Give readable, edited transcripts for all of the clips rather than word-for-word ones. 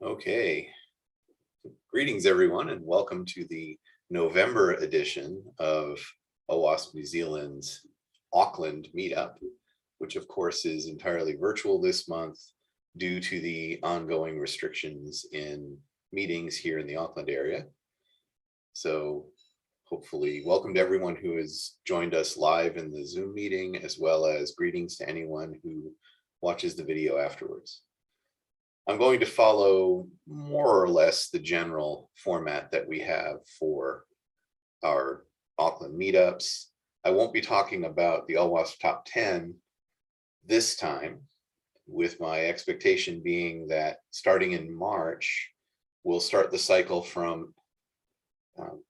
Okay, greetings everyone and welcome to the November edition of OWASP New Zealand's Auckland Meetup, which of course is entirely virtual this month due to the ongoing restrictions in meetings here in the Auckland area. So hopefully welcome to everyone who has joined us live in the Zoom meeting, as well as greetings to anyone who watches the video afterwards. I'm going to follow more or less the general format that we have for our Auckland meetups. I won't be talking about the OWASP Top 10 this time, with my expectation being that starting in March, we'll start the cycle from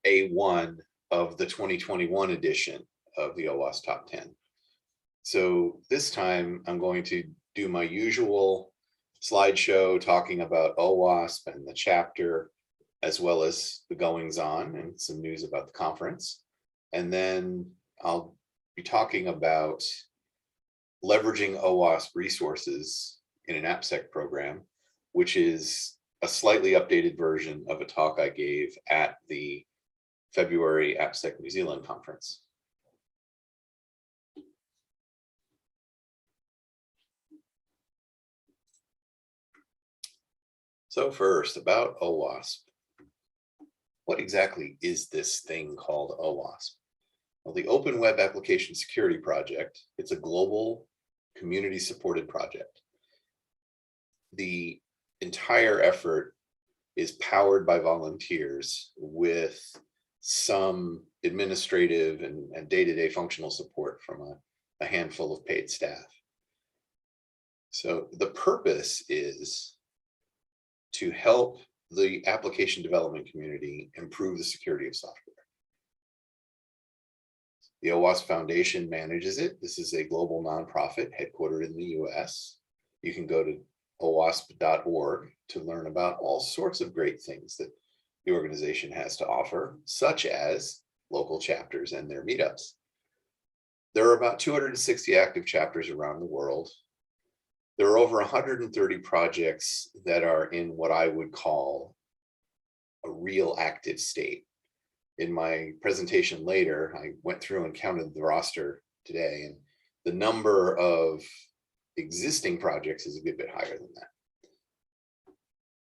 A1 of the 2021 edition of the OWASP Top 10. So this time I'm going to do my usual slideshow talking about OWASP and the chapter, as well as the goings on and some news about the conference. And then I'll be talking about leveraging OWASP Resources in an AppSec program, which is a slightly updated version of a talk I gave at the February AppSec New Zealand conference. So first, about OWASP. What exactly is this thing called OWASP? Well, the Open Web Application Security Project, it's a global community-supported project. The entire effort is powered by volunteers with some administrative and day-to-day functional support from a handful of paid staff. So the purpose is to help the application development community improve the security of software. The OWASP Foundation manages it. This is a global nonprofit headquartered in the US. You can go to owasp.org to learn about all sorts of great things that the organization has to offer, such as local chapters and their meetups. There are about 260 active chapters around the world. There are over 130 projects that are in what I would call a real active state. In my presentation later, I went through and counted the roster today, and the number of existing projects is a good bit higher than that.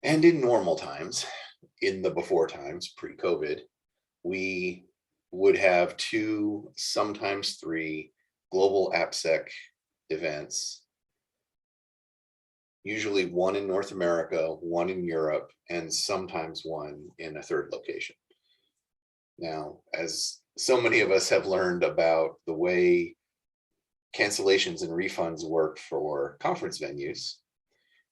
And in normal times, in the before times, pre-COVID, we would have 2, sometimes 3 global AppSec events, usually one in North America, one in Europe, and sometimes one in a third location. Now, as so many of us have learned about the way cancellations and refunds work for conference venues,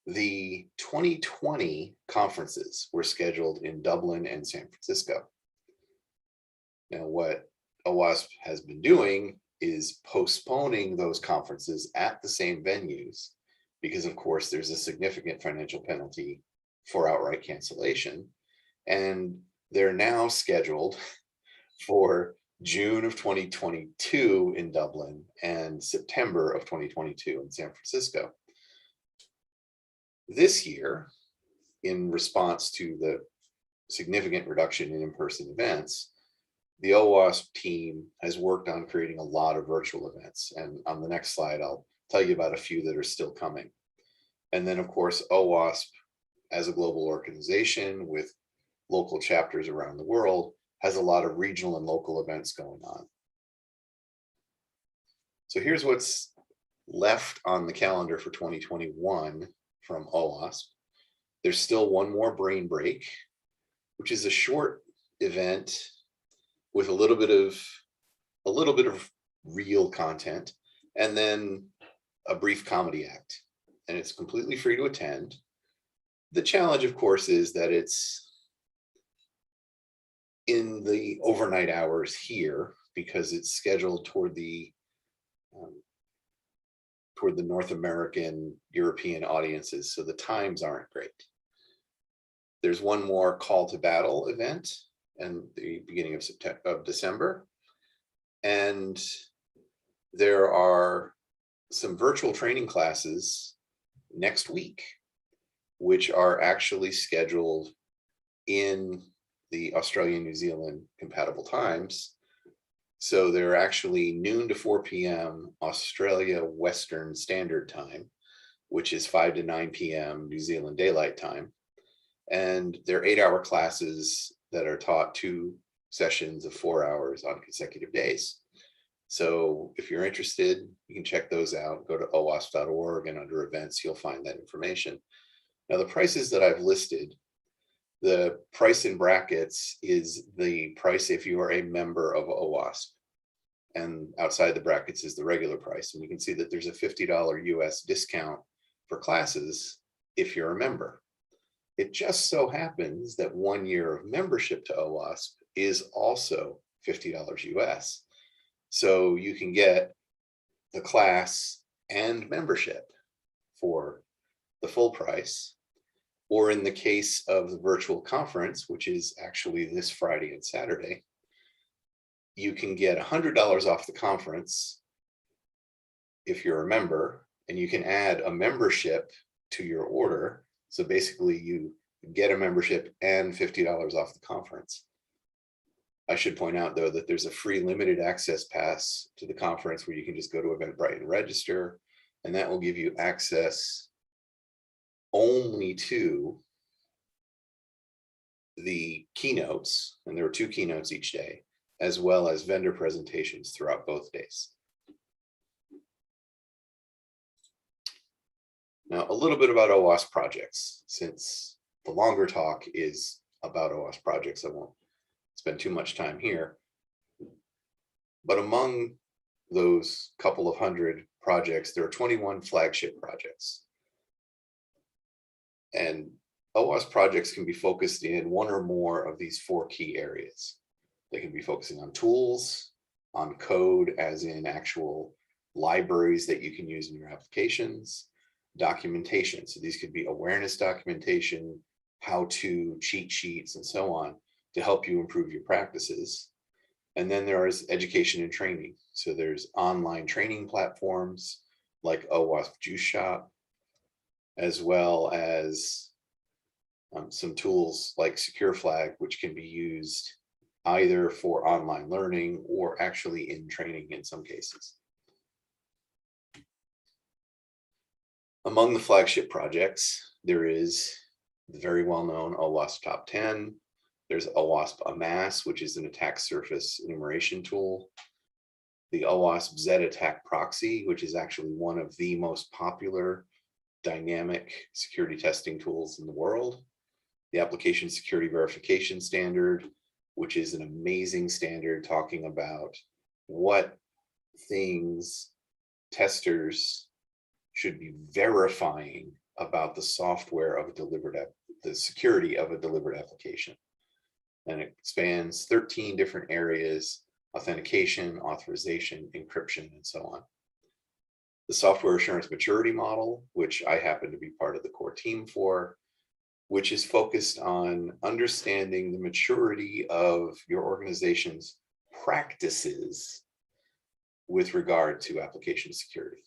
the 2020 conferences were scheduled in Dublin and San Francisco. Now, what OWASP has been doing is postponing those conferences at the same venues, because of course there's a significant financial penalty for outright cancellation. And they're now scheduled for June of 2022 in Dublin and September of 2022 in San Francisco. This year, in response to the significant reduction in in-person events, the OWASP team has worked on creating a lot of virtual events. And on the next slide, I'll tell you about a few that are still coming. And then of course, OWASP as a global organization with local chapters around the world has a lot of regional and local events going on. So here's what's left on the calendar for 2021 from OWASP. There's still one more Brain Break, which is a short event with a little bit of real content, and then a brief comedy act, and it's completely free to attend. The challenge, of course, is that it's in the overnight hours here because it's scheduled toward the North American, European audiences, so the times aren't great. There's one more Call to Battle event in the beginning of December, and there are some virtual training classes next week. which are actually scheduled in the Australian, New Zealand compatible times. So they're actually noon to 4 p.m. Australia Western Standard Time, which is 5 to 9 p.m. New Zealand Daylight Time. And they're 8-hour classes that are taught 2 sessions of 4 hours on consecutive days. So if you're interested, you can check those out. Go to OWASP.org, and under events, you'll find that information. Now, the prices that I've listed, the price in brackets is the price if you are a member of OWASP. And outside the brackets is the regular price. And you can see that there's a $50 US discount for classes if you're a member. It just so happens that 1 year of membership to OWASP is also $50 US. So you can get the class and membership for the full price. Or in the case of the virtual conference, which is actually this Friday and Saturday, you can get $100 off the conference if you're a member, and you can add a membership to your order. So basically you get a membership and $50 off the conference. I should point out, though, that there's a free limited access pass to the conference where you can just go to Eventbrite and register, and that will give you access only to the keynotes, and there are 2 keynotes each day, as well as vendor presentations throughout both days. Now, a little bit about OWASP projects. Since the longer talk is about OWASP projects, I won't spend too much time here. But among those couple of hundred projects, there are 21 flagship projects. And OWASP projects can be focused in 1 or more of these 4 key areas. They can be focusing on tools, on code, as in actual libraries that you can use in your applications, documentation. So these could be awareness documentation, how-to cheat sheets, and so on to help you improve your practices. And then there is education and training. So there's online training platforms like OWASP Juice Shop, as well as some tools like Secure Flag, which can be used either for online learning or actually in training in some cases. Among the flagship projects, there is the very well-known OWASP Top 10. There's OWASP Amass, which is an attack surface enumeration tool. The OWASP Z Attack Proxy, which is actually one of the most popular dynamic security testing tools in the world. The Application Security Verification Standard, which is an amazing standard talking about what things testers should be verifying about the software of a delivered the security of a delivered application. And it spans 13 different areas: authentication, authorization, encryption, and so on. The Software Assurance Maturity Model, which I happen to be part of the core team for, which is focused on understanding the maturity of your organization's practices with regard to application security.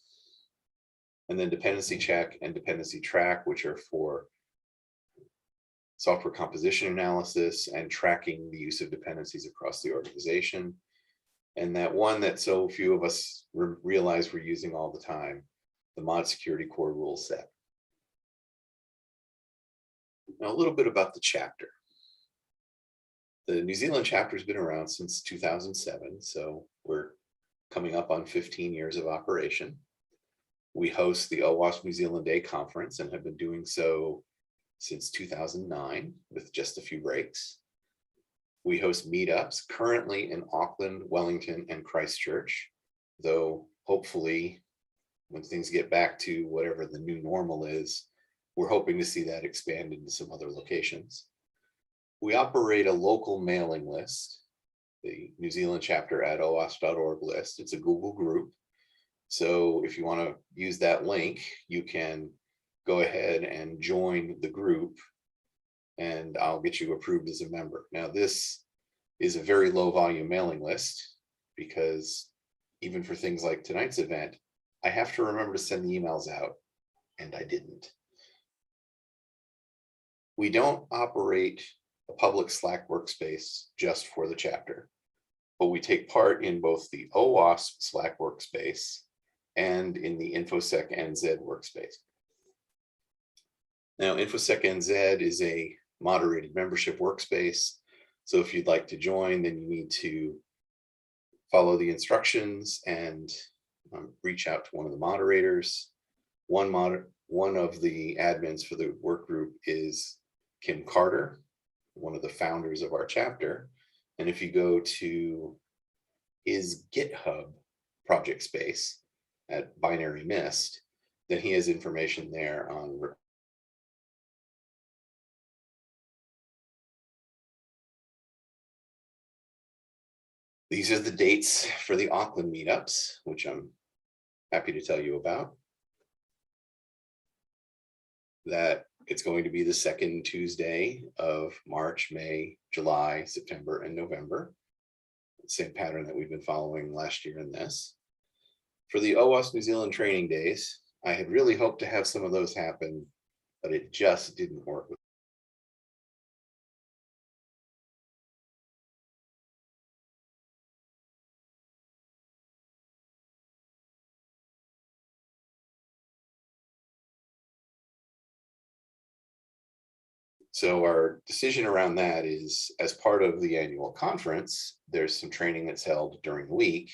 And then Dependency Check and Dependency Track, which are for software composition analysis and tracking the use of dependencies across the organization. And that one that so few of us realize we're using all the time, the Mod Security Core Rule Set. Now, a little bit about the chapter. The New Zealand chapter has been around since 2007, so we're coming up on 15 years of operation. We host the OWASP New Zealand Day Conference and have been doing so since 2009 with just a few breaks. We host meetups currently in Auckland, Wellington, and Christchurch, though hopefully when things get back to whatever the new normal is, we're hoping to see that expand into some other locations. We operate a local mailing list, the New Zealand chapter at OWASP.org list. It's a Google group. So if you want to use that link, you can go ahead and join the group and I'll get you approved as a member. Now, this is a very low volume mailing list because even for things like tonight's event, I have to remember to send the emails out, and I didn't. We don't operate a public Slack workspace just for the chapter, but we take part in both the OWASP Slack workspace and in the InfoSec NZ workspace. Now, InfoSec NZ is a moderated membership workspace. So if you'd like to join, then you need to follow the instructions and reach out to one of the moderators. One of the admins for the work group is Kim Carter, one of the founders of our chapter. And if you go to his GitHub project space at Binary Mist, then he has information there on these are the dates for the Auckland meetups, which I'm happy to tell you about. That it's going to be the second Tuesday of March, May, July, September, and November. Same pattern that we've been following last year in this. For the OWASP New Zealand training days, I had really hoped to have some of those happen, but it just didn't work. So our decision around that is, as part of the annual conference, there's some training that's held during the week.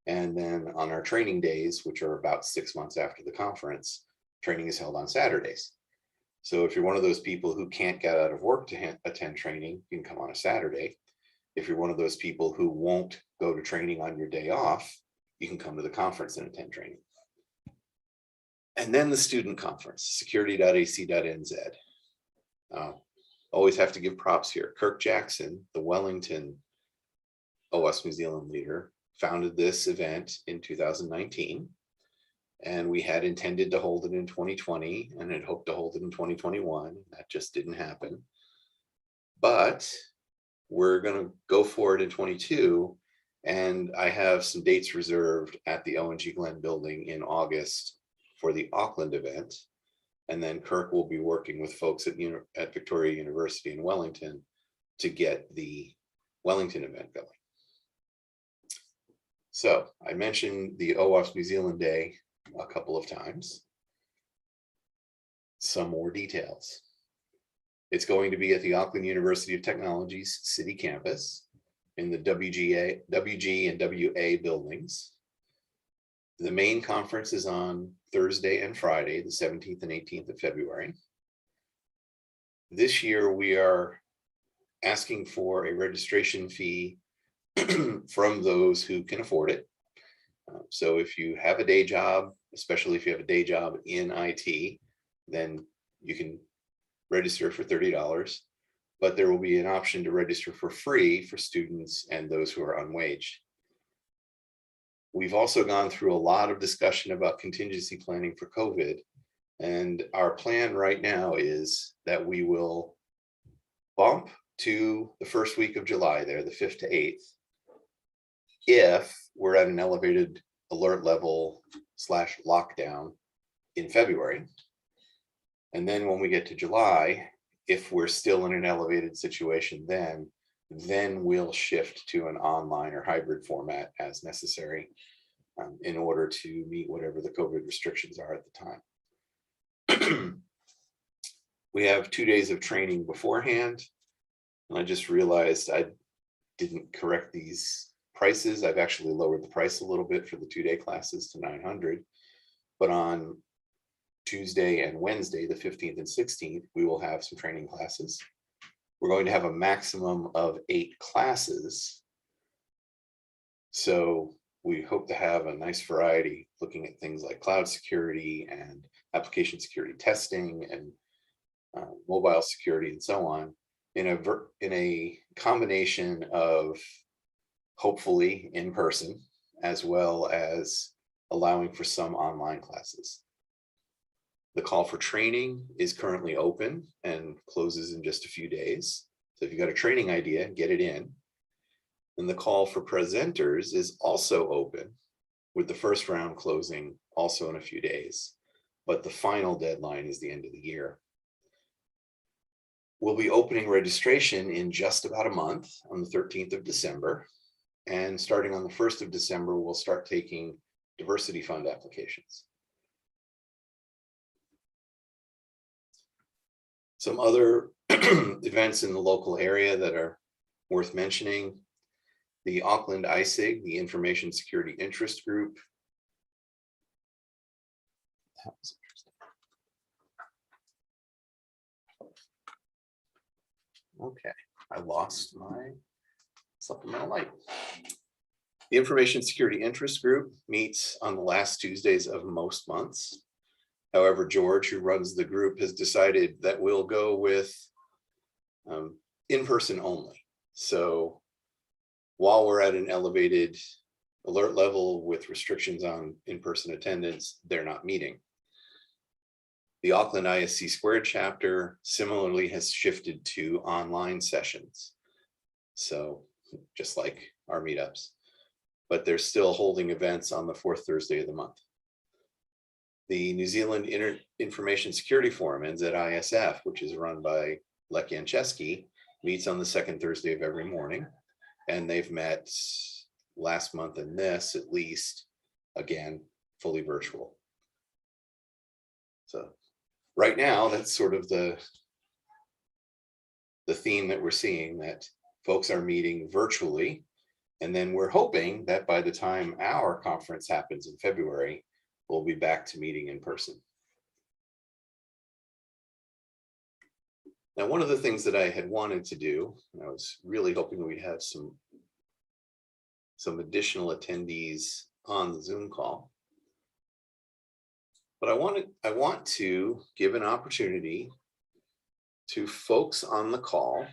And then on our training days, which are about 6 months after the conference, training is held on Saturdays. So if you're one of those people who can't get out of work to attend training, you can come on a Saturday. If you're one of those people who won't go to training on your day off, you can come to the conference and attend training. And then the student conference, security.ac.nz. Always have to give props here. Kirk Jackson, the Wellington OWASP New Zealand leader, founded this event in 2019. And we had intended to hold it in 2020 and had hoped to hold it in 2021. That just didn't happen. But we're going to go for it in 22. And I have some dates reserved at the O&G Glen building in August for the Auckland event. And then Kirk will be working with folks at Victoria University in Wellington to get the Wellington event going. So I mentioned the OWASP New Zealand Day a couple of times. Some more details. It's going to be at the Auckland University of Technology's city campus in the WG and WA buildings. The main conference is on Thursday and Friday, the 17th and 18th of February. This year, we are asking for a registration fee from those who can afford it. So if you have a day job, especially if you have a day job in IT, then you can register for $30, but there will be an option to register for free for students and those who are unwaged. We've also gone through a lot of discussion about contingency planning for COVID. And our plan right now is that we will bump to the first week of July there, the 5th to 8th, if we're at an elevated alert level / lockdown in February. And then when we get to July, if we're still in an elevated situation, then we'll shift to an online or hybrid format as necessary in order to meet whatever the COVID restrictions are at the time. We have 2 days of training beforehand. And I just realized I didn't correct these prices. I've actually lowered the price a little bit for the 2-day classes to $900. But on Tuesday and Wednesday, the 15th and 16th, we will have some training classes. We're going to have a maximum of 8 classes. So we hope to have a nice variety looking at things like cloud security and application security testing and mobile security and so on in a combination of hopefully in person, as well as allowing for some online classes. The call for training is currently open and closes in just a few days. So if you've got a training idea, get it in. And the call for presenters is also open, with the first round closing also in a few days. But the final deadline is the end of the year. We'll be opening registration in just about a month on the 13th of December. And starting on the 1st of December, we'll start taking diversity fund applications. Some other events in the local area that are worth mentioning: the Auckland ISIG, the Information Security Interest Group. That was interesting. Okay, I lost my supplemental light. The Information Security Interest Group meets on the last Tuesdays of most months. However, George, who runs the group, has decided that we'll go with in-person only. So while we're at an elevated alert level with restrictions on in-person attendance, they're not meeting. The Auckland ISC Squared chapter similarly has shifted to online sessions. So just like our meetups, but they're still holding events on the fourth Thursday of the month. The New Zealand Information Security Forum, NZISF, which is run by Lech Janczewski, meets on the second Thursday of every morning. And they've met last month and this, at least, again, fully virtual. So right now, that's sort of the theme that we're seeing, that folks are meeting virtually. And then we're hoping that by the time our conference happens in February, we'll be back to meeting in person. Now, one of the things that I had wanted to do, and I was really hoping we'd have some additional attendees on the Zoom call, but I want to give an opportunity to folks on the call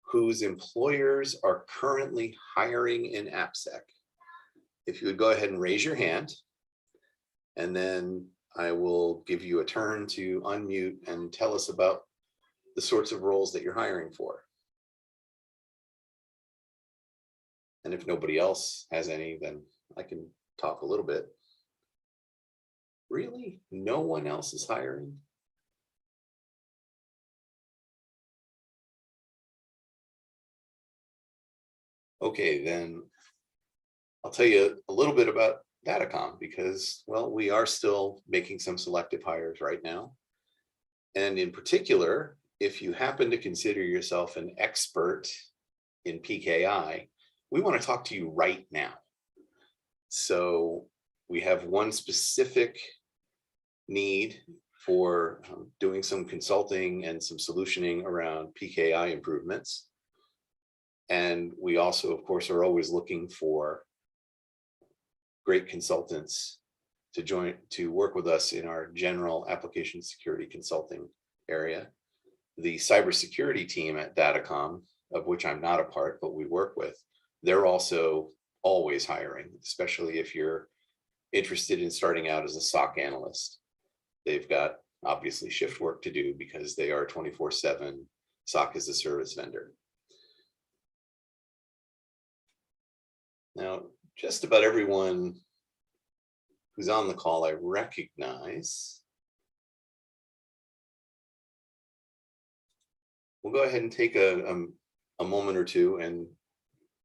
whose employers are currently hiring in AppSec. If you would go ahead and raise your hand, and then I will give you a turn to unmute and tell us about the sorts of roles that you're hiring for. And if nobody else has any, then I can talk a little bit. Really? No one else is hiring? Okay, then I'll tell you a little bit about Datacom, because, well, we are still making some selective hires right now. And in particular, if you happen to consider yourself an expert in PKI, we want to talk to you right now. So we have one specific need for doing some consulting and some solutioning around PKI improvements. And we also, of course, are always looking for great consultants to work with us in our general application security consulting area. The cybersecurity team at Datacom, of which I'm not a part, but we work with, they're also always hiring, especially if you're interested in starting out as a SOC analyst. They've got obviously shift work to do because they are 24/7 SOC as a service vendor. Now, just about everyone who's on the call I recognize. We'll go ahead and take a moment or two, and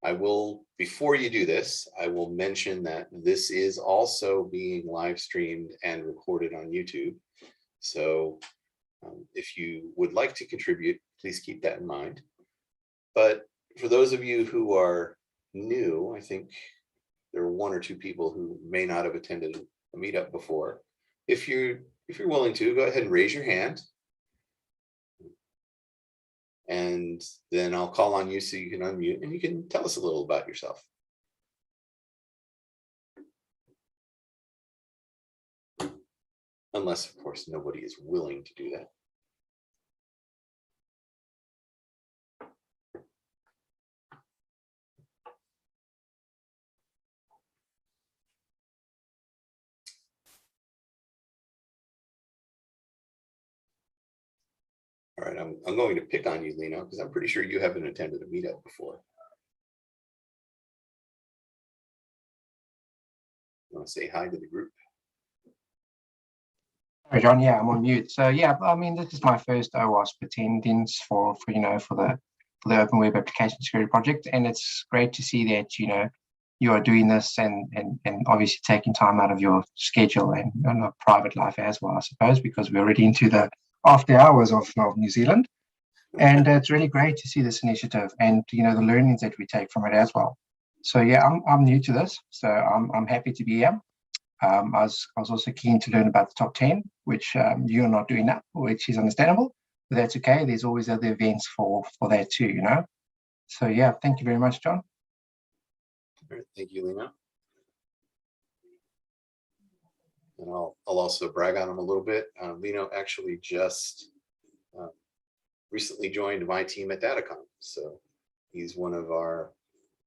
I will, before you do this, I will mention that this is also being live streamed and recorded on YouTube. So if you would like to contribute, please keep that in mind. But for those of you who are new, I think there are one or two people who may not have attended a meetup before. If you're willing to, go ahead and raise your hand. And then I'll call on you so you can unmute and you can tell us a little about yourself. Unless, of course, nobody is willing to do that. All right, I'm going to pick on you, Lino, because I'm pretty sure you haven't attended a meetup before. You want to say hi to the group? Sorry, John. Yeah, I'm on mute. So yeah, I mean, this is my first OWASP attendance for the Open Web Application Security Project, and it's great to see that you are doing this and obviously taking time out of your schedule and a private life as well, I suppose, because we're already into the after hours of New Zealand, and it's really great to see this initiative and the learnings that we take from it as well. So yeah, I'm new to this, so I'm happy to be here. I was also keen to learn about the top 10, which you're not doing now, which is understandable, but that's okay. There's always other events for that too, So yeah, thank you very much, John. All right, thank you, Lena. And I'll also brag on him a little bit. Lena actually just recently joined my team at Datacom. So he's one of our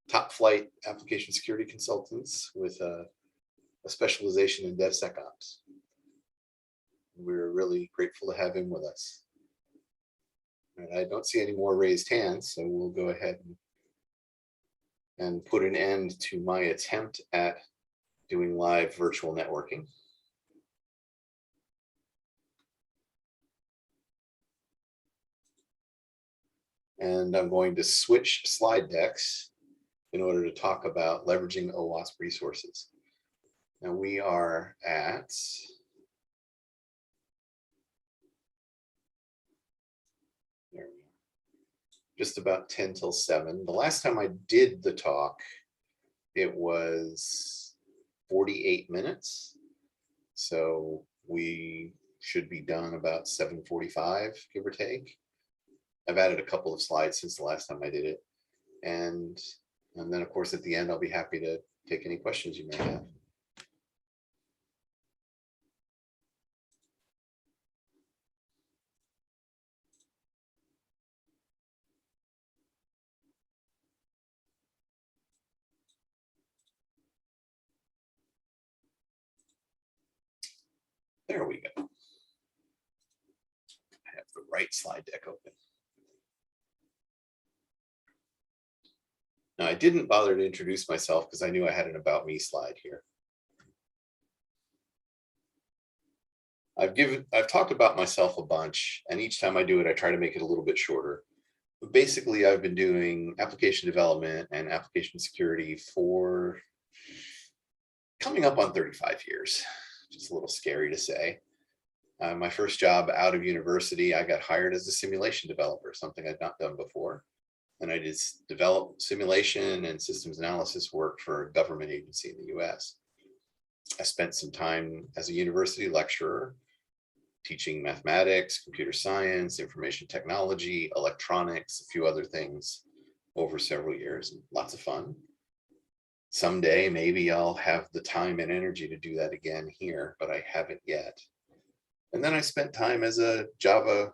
top flight application security consultants with a specialization in DevSecOps. We're really grateful to have him with us. And I don't see any more raised hands, so we'll go ahead and put an end to my attempt at doing live virtual networking. And I'm going to switch slide decks in order to talk about leveraging OWASP resources. Now we are at just about 10 till 7. The last time I did the talk, it was 48 minutes. So we should be done about 7:45, give or take. I've added a couple of slides since the last time I did it. And then of course, at the end, I'll be happy to take any questions you may have. There we go. I have the right slide deck open. Now, I didn't bother to introduce myself because I knew I had an About Me slide here. I've talked about myself a bunch, and each time I do it, I try to make it a little bit shorter. But basically, I've been doing application development and application security for coming up on 35 years. Just a little scary to say. My first job out of university, I got hired as a simulation developer, something I'd not done before. And I did develop simulation and systems analysis work for a government agency in the US. I spent some time as a university lecturer, teaching mathematics, computer science, information technology, electronics, a few other things over several years. Lots of fun. Someday, maybe I'll have the time and energy to do that again here, but I haven't yet. And then I spent time as a Java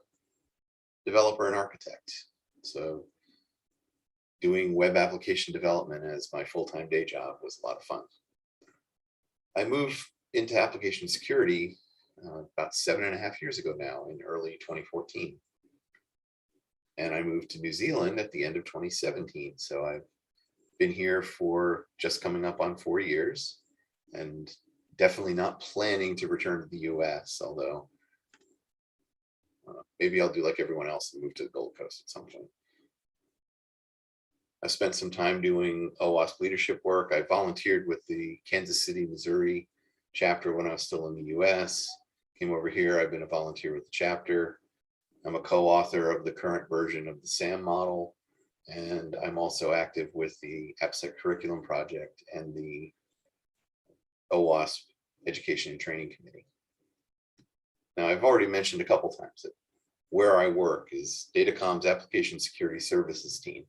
developer and architect. So doing web application development as my full-time day job was a lot of fun. I moved into application security about 7.5 years ago now, in early 2014. And I moved to New Zealand at the end of 2017. So I've been here for just coming up on 4 years, and definitely not planning to return to the US, although maybe I'll do like everyone else and move to the Gold Coast at some point. I spent some time doing OWASP leadership work. I volunteered with the Kansas City, Missouri chapter when I was still in the US. Came over here, I've been a volunteer with the chapter. I'm a co-author of the current version of the SAM model, and I'm also active with the AppSec Curriculum Project and the OWASP Education and Training Committee. Now, I've already mentioned a couple times that where I work is Datacom's Application Security Services team,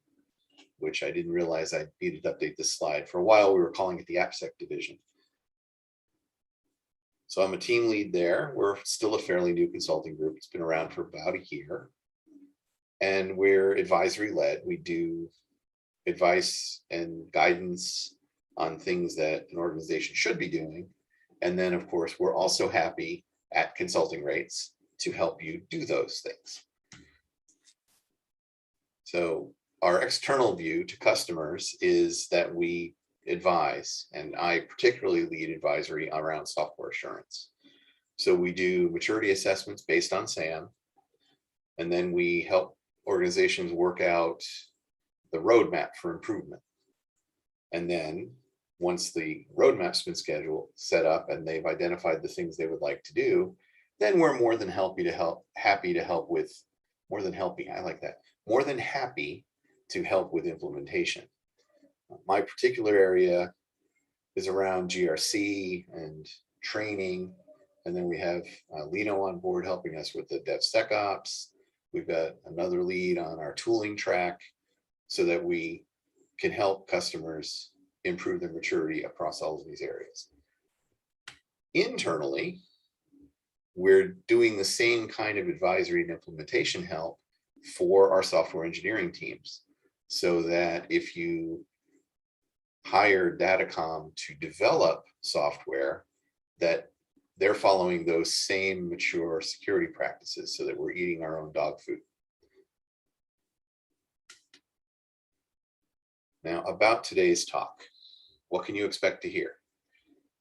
which I didn't realize I needed to update this slide. For a while, we were calling it the AppSec division. So I'm a team lead there. We're still a fairly new consulting group. It's been around for about a year. And we're advisory led. We do advice and guidance on things that an organization should be doing. And then, of course, we're also happy at consulting rates to help you do those things. So our external view to customers is that we advise, and I particularly lead advisory around software assurance. So we do maturity assessments based on SAM, and then we help organizations work out the roadmap for improvement. And then once the roadmap's been scheduled, set up, and they've identified the things they would like to do, then we're more than happy to help with more than happy to help with implementation. My particular area is around GRC and training. And then we have Lino on board helping us with the DevSecOps. We've got another lead on our tooling track so that we can help customers improve their maturity across all of these areas. Internally, we're doing the same kind of advisory and implementation help for our software engineering teams, so that if you hire Datacom to develop software, that they're following those same mature security practices, so that we're eating our own dog food. Now, about today's talk, what can you expect to hear?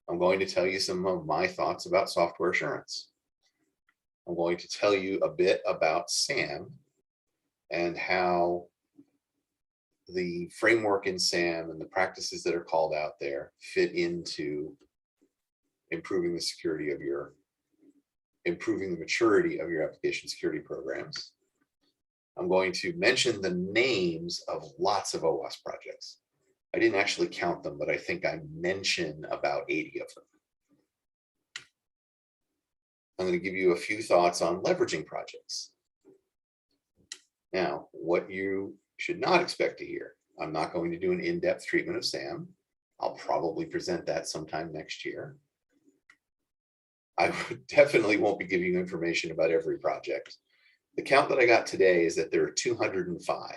I'm going to tell you some of my thoughts about software assurance. I'm going to tell you a bit about SAM and how the framework in SAM and the practices that are called out there fit into improving the maturity of your application security programs. I'm going to mention the names of lots of OWASP projects. I didn't actually count them, but I think I mentioned about 80 of them. I'm going to give you a few thoughts on leveraging projects. Now, what you should not expect to hear, I'm not going to do an in-depth treatment of SAM. I'll probably present that sometime next year. I definitely won't be giving you information about every project. The count that I got today is that there are 205.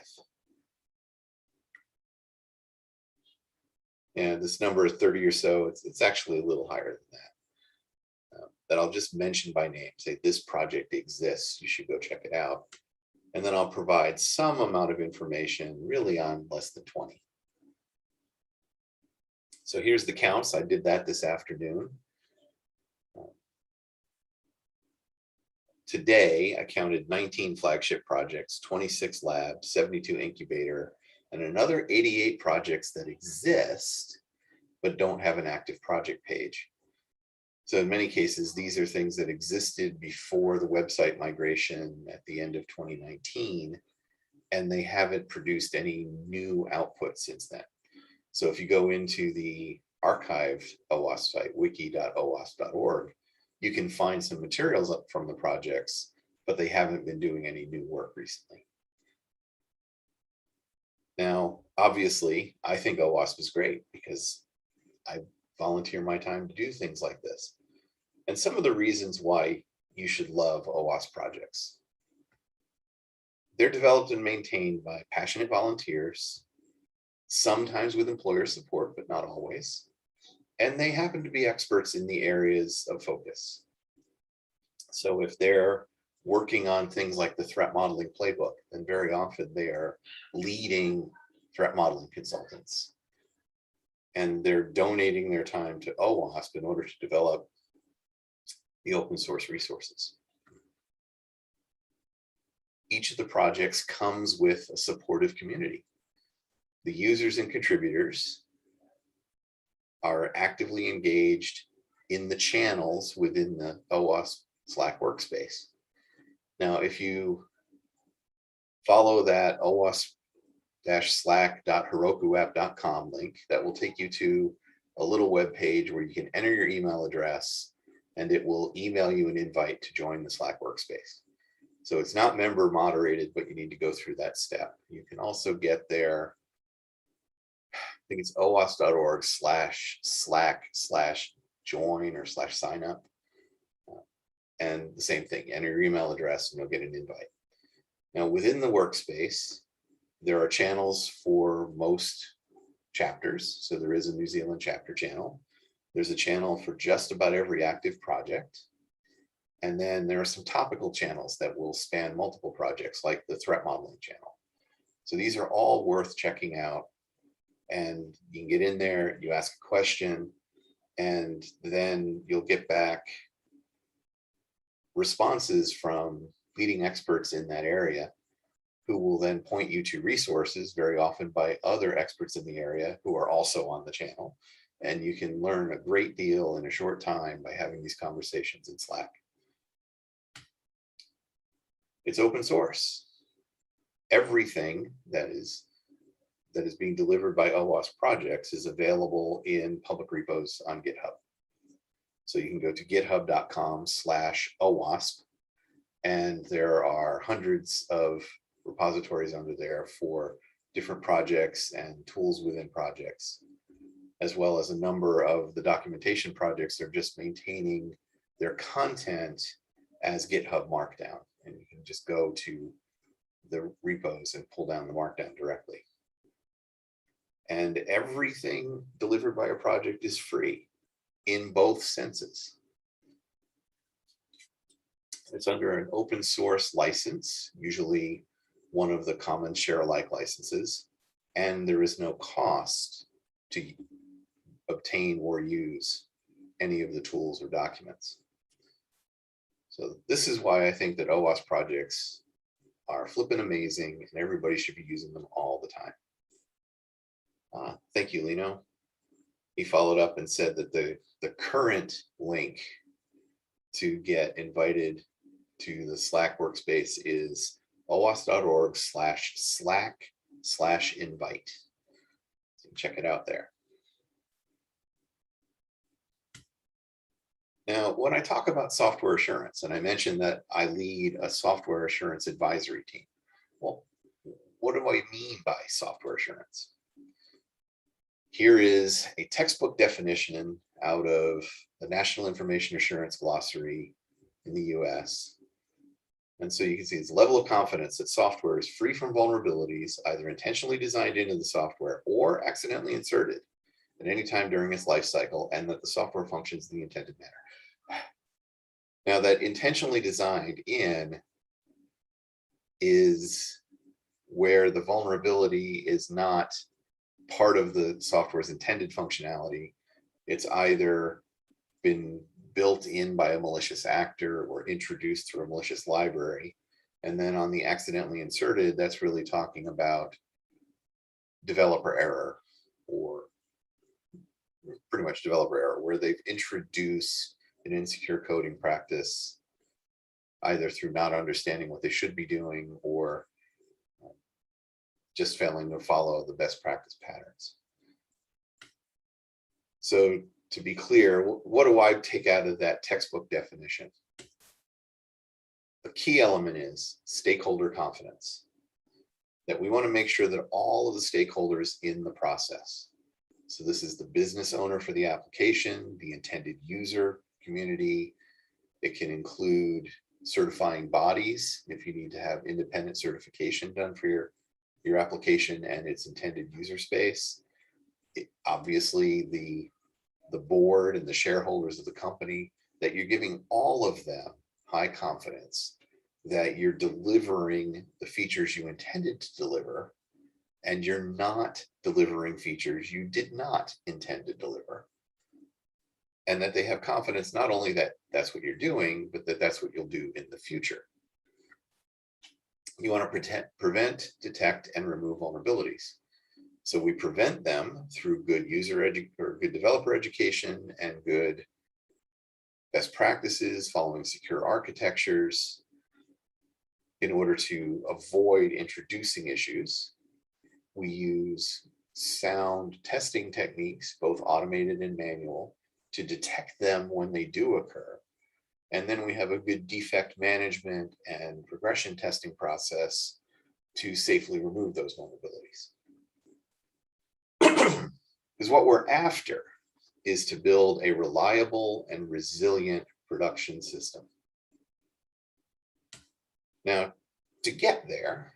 And this number is 30 or so. It's actually a little higher than that. That I'll just mention by name, say this project exists, you should go check it out. And then I'll provide some amount of information really on less than 20. So here's the counts. I did that this afternoon. Today, I counted 19 flagship projects, 26 labs, 72 incubator, and another 88 projects that exist, but don't have an active project page. So in many cases, these are things that existed before the website migration at the end of 2019, and they haven't produced any new output since then. So if you go into the archived OWASP site, wiki.owasp.org, you can find some materials up from the projects, but they haven't been doing any new work recently. Now, obviously, I think OWASP is great because I volunteer my time to do things like this. And some of the reasons why you should love OWASP projects. They're developed and maintained by passionate volunteers, sometimes with employer support, but not always. And they happen to be experts in the areas of focus. So if they're working on things like the threat modeling playbook, then very often they are leading threat modeling consultants. And they're donating their time to OWASP in order to develop the open source resources. Each of the projects comes with a supportive community. The users and contributors are actively engaged in the channels within the OWASP Slack workspace. Now, if you follow that OWASP-slack.herokuapp.com link, that will take you to a little web page where you can enter your email address and it will email you an invite to join the Slack workspace. So it's not member moderated, but you need to go through that step. You can also get there, I think it's owasp.org/slack/join or /sign up. And the same thing, enter your email address and you'll get an invite. Now within the workspace, there are channels for most chapters. So there is a New Zealand chapter channel. There's a channel for just about every active project. And then there are some topical channels that will span multiple projects, like the threat modeling channel. So these are all worth checking out. And you can get in there, you ask a question, and then you'll get back responses from leading experts in that area, who will then point you to resources, very often by other experts in the area who are also on the channel. And you can learn a great deal in a short time by having these conversations in Slack. It's open source. Everything that is being delivered by OWASP projects is available in public repos on GitHub. So you can go to github.com/OWASP, and there are hundreds of repositories under there for different projects and tools within projects, as well as a number of the documentation projects that are just maintaining their content as GitHub Markdown. And you can just go to the repos and pull down the Markdown directly. And everything delivered by a project is free in both senses. It's under an open source license, usually one of the common share alike licenses, and there is no cost to obtain or use any of the tools or documents. So this is why I think that OWASP projects are flipping amazing, and everybody should be using them all the time. Thank you, Lino. He followed up and said that the current link to get invited to the Slack workspace is owasp.org/slack/invite. So check it out there. Now, when I talk about software assurance, and I mentioned that I lead a software assurance advisory team, well, what do I mean by software assurance? Here is a textbook definition out of the National Information Assurance Glossary in the US. And so you can see it's level of confidence that software is free from vulnerabilities, either intentionally designed into the software or accidentally inserted at any time during its life cycle, and that the software functions in the intended manner. Now, that intentionally designed in is where the vulnerability is not part of the software's intended functionality. It's either been built in by a malicious actor or introduced through a malicious library. And then on the accidentally inserted, that's really talking about developer error, or pretty much developer error, where they've introduced an insecure coding practice, either through not understanding what they should be doing or just failing to follow the best practice patterns. So to be clear, what do I take out of that textbook definition? The key element is stakeholder confidence, that we want to make sure that all of the stakeholders in the process, so this is the business owner for the application, the intended user community, it can include certifying bodies if you need to have independent certification done for your application and its intended user space. Obviously, the board and the shareholders of the company, that you're giving all of them high confidence that you're delivering the features you intended to deliver, and you're not delivering features you did not intend to deliver. And that they have confidence not only that that's what you're doing, but that that's what you'll do in the future. You want to prevent, detect, and remove vulnerabilities. So we prevent them through good good developer education and good best practices, following secure architectures, in order to avoid introducing issues. We use sound testing techniques, both automated and manual, to detect them when they do occur. And then we have a good defect management and regression testing process to safely remove those vulnerabilities. Because what we're after is to build a reliable and resilient production system. Now, to get there,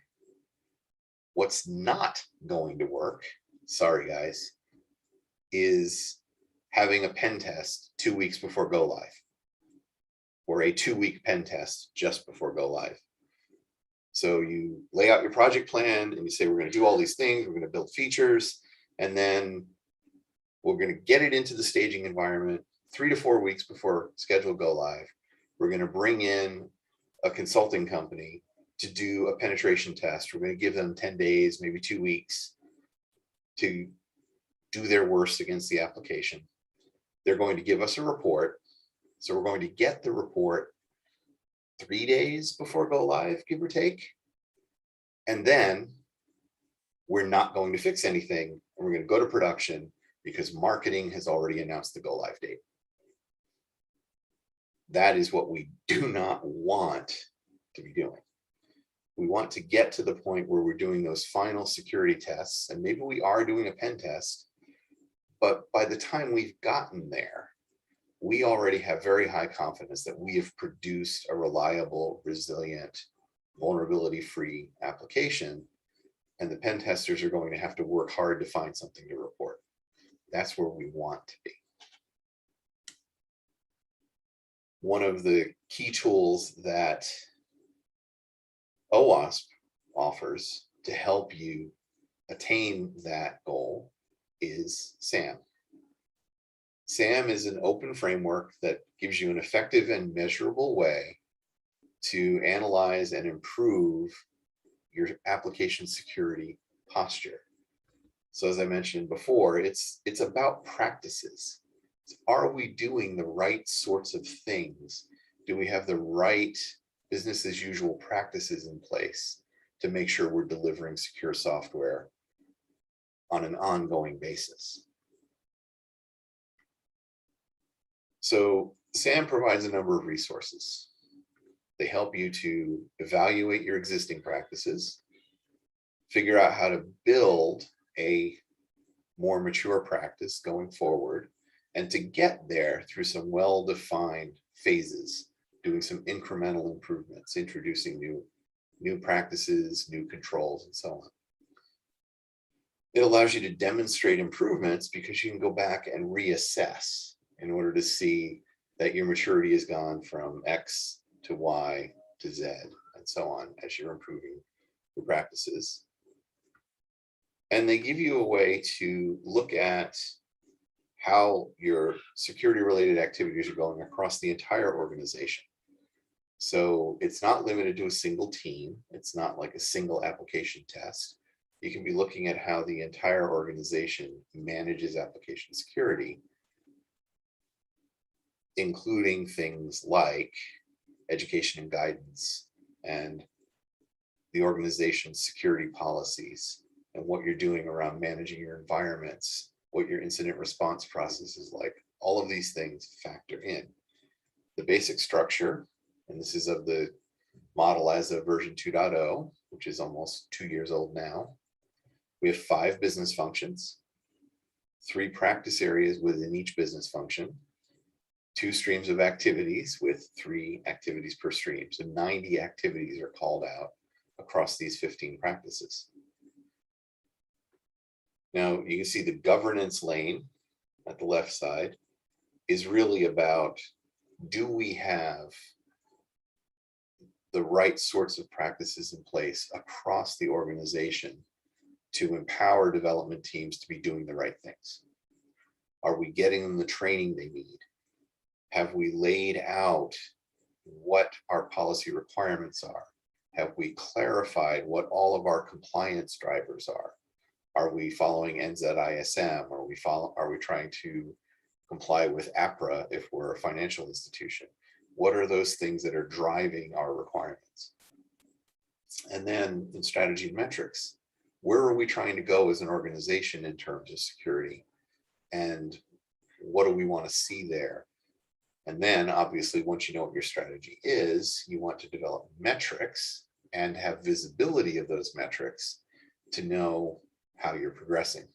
what's not going to work, sorry guys, is having a pen test 2 weeks before go live, or a 2-week pen test just before go live. So you lay out your project plan and you say, we're going to do all these things, we're going to build features, and then we're going to get it into the staging environment 3 to 4 weeks before scheduled go live. We're going to bring in a consulting company to do a penetration test. We're going to give them 10 days, maybe 2 weeks to do their worst against the application. They're going to give us a report. So we're going to get the report 3 days before go live, give or take. And then we're not going to fix anything. And we're going to go to production because marketing has already announced the go live date. That is what we do not want to be doing. We want to get to the point where we're doing those final security tests, and maybe we are doing a pen test, but by the time we've gotten there, we already have very high confidence that we have produced a reliable, resilient, vulnerability-free application, and the pen testers are going to have to work hard to find something to report. That's where we want to be. One of the key tools that OWASP offers to help you attain that goal is SAM. SAM is an open framework that gives you an effective and measurable way to analyze and improve your application security posture. So as I mentioned before, it's about practices. Are we doing the right sorts of things? Do we have the right business as usual practices in place to make sure we're delivering secure software on an ongoing basis? So SAM provides a number of resources. They help you to evaluate your existing practices, figure out how to build a more mature practice going forward, and to get there through some well-defined phases, doing some incremental improvements, introducing new practices, new controls, and so on. It allows you to demonstrate improvements because you can go back and reassess in order to see that your maturity has gone from X to Y to Z and so on as you're improving your practices. And they give you a way to look at how your security related activities are going across the entire organization. So it's not limited to a single team. It's not like a single application test. You can be looking at how the entire organization manages application security, including things like education and guidance and the organization's security policies and what you're doing around managing your environments, what your incident response process is like. All of these things factor in. The basic structure, and this is of the model as of version 2.0, which is almost 2 years old now. We have 5 business functions, 3 practice areas within each business function, 2 streams of activities with 3 activities per stream. So 90 activities are called out across these 15 practices. Now you can see the governance lane at the left side is really about, do we have the right sorts of practices in place across the organization to empower development teams to be doing the right things? Are we getting them the training they need? Have we laid out what our policy requirements are? Have we clarified what all of our compliance drivers are? Are we following NZISM? Are we trying to comply with APRA if we're a financial institution? What are those things that are driving our requirements? And then in strategy and metrics, where are we trying to go as an organization in terms of security? And what do we want to see there? And then obviously, once you know what your strategy is, you want to develop metrics and have visibility of those metrics to know how you're progressing.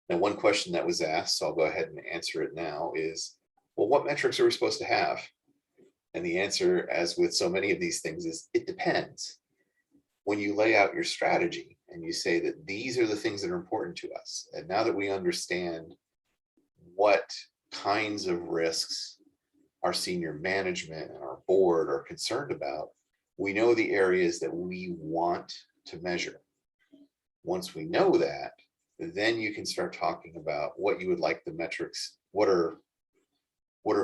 Now, one question that was asked, so I'll go ahead and answer it now, is, well, what metrics are we supposed to have? And the answer, as with so many of these things, is it depends. When you lay out your strategy and you say that these are the things that are important to us, and now that we understand what kinds of risks our senior management and our board are concerned about, we know the areas that we want to measure. Once we know that, then you can start talking about what you would like the metrics, what are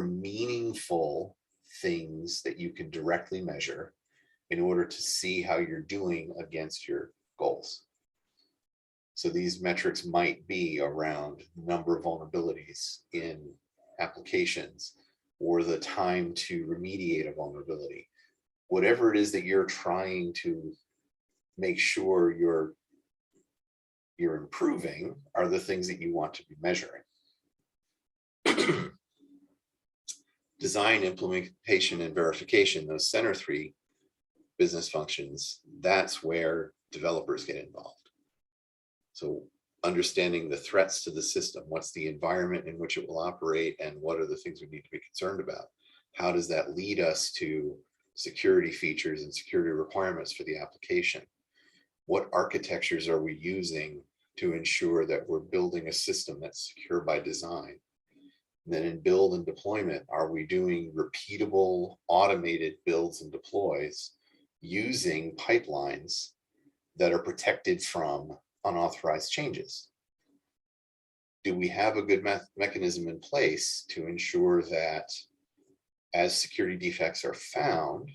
meaningful things that you can directly measure in order to see how you're doing against your goals. So these metrics might be around number of vulnerabilities in applications or the time to remediate a vulnerability. Whatever it is that you're trying to make sure you're improving are the things that you want to be measuring. Design, implementation, and verification, those center three business functions, that's where developers get involved. So understanding the threats to the system, what's the environment in which it will operate, and what are the things we need to be concerned about? How does that lead us to security features and security requirements for the application? What architectures are we using to ensure that we're building a system that's secure by design? And then in build and deployment, are we doing repeatable automated builds and deploys using pipelines that are protected from unauthorized changes? Do we have a good mechanism in place to ensure that as security defects are found,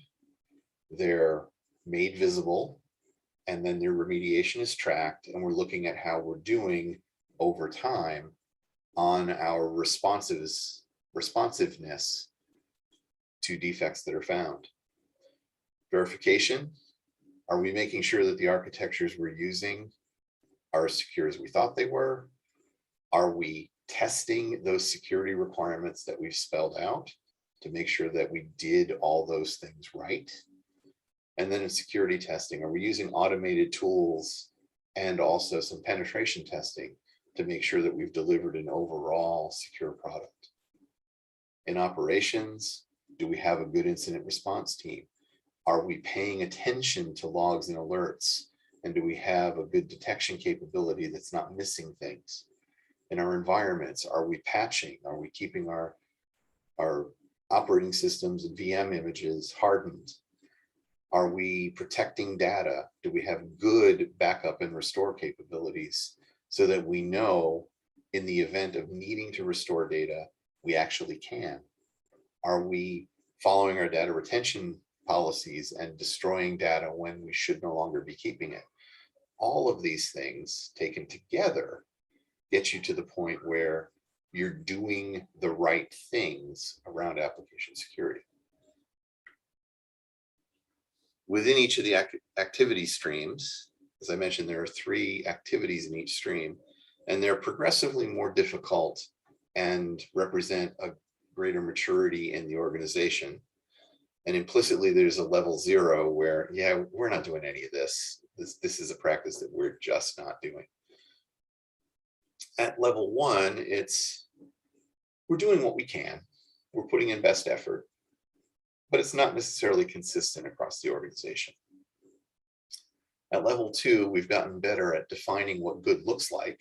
they're made visible, and then their remediation is tracked, and we're looking at how we're doing over time on our responsiveness to defects that are found? Verification, are we making sure that the architectures we're using are as secure as we thought they were? Are we testing those security requirements that we've spelled out to make sure that we did all those things right? And then in security testing, are we using automated tools and also some penetration testing to make sure that we've delivered an overall secure product? In operations, do we have a good incident response team? Are we paying attention to logs and alerts? And do we have a good detection capability that's not missing things? In our environments, are we patching? Are we keeping our operating systems and VM images hardened? Are we protecting data? Do we have good backup and restore capabilities so that we know in the event of needing to restore data, we actually can? Are we following our data retention policies and destroying data when we should no longer be keeping it? All of these things taken together get you to the point where you're doing the right things around application security. Within each of the activity streams, as I mentioned, there are 3 activities in each stream, and they're progressively more difficult and represent a greater maturity in the organization. And implicitly, there's a level 0 where, yeah, we're not doing any of this. This is a practice that we're just not doing. At level 1, we're doing what we can. We're putting in best effort, but it's not necessarily consistent across the organization. At level 2, we've gotten better at defining what good looks like.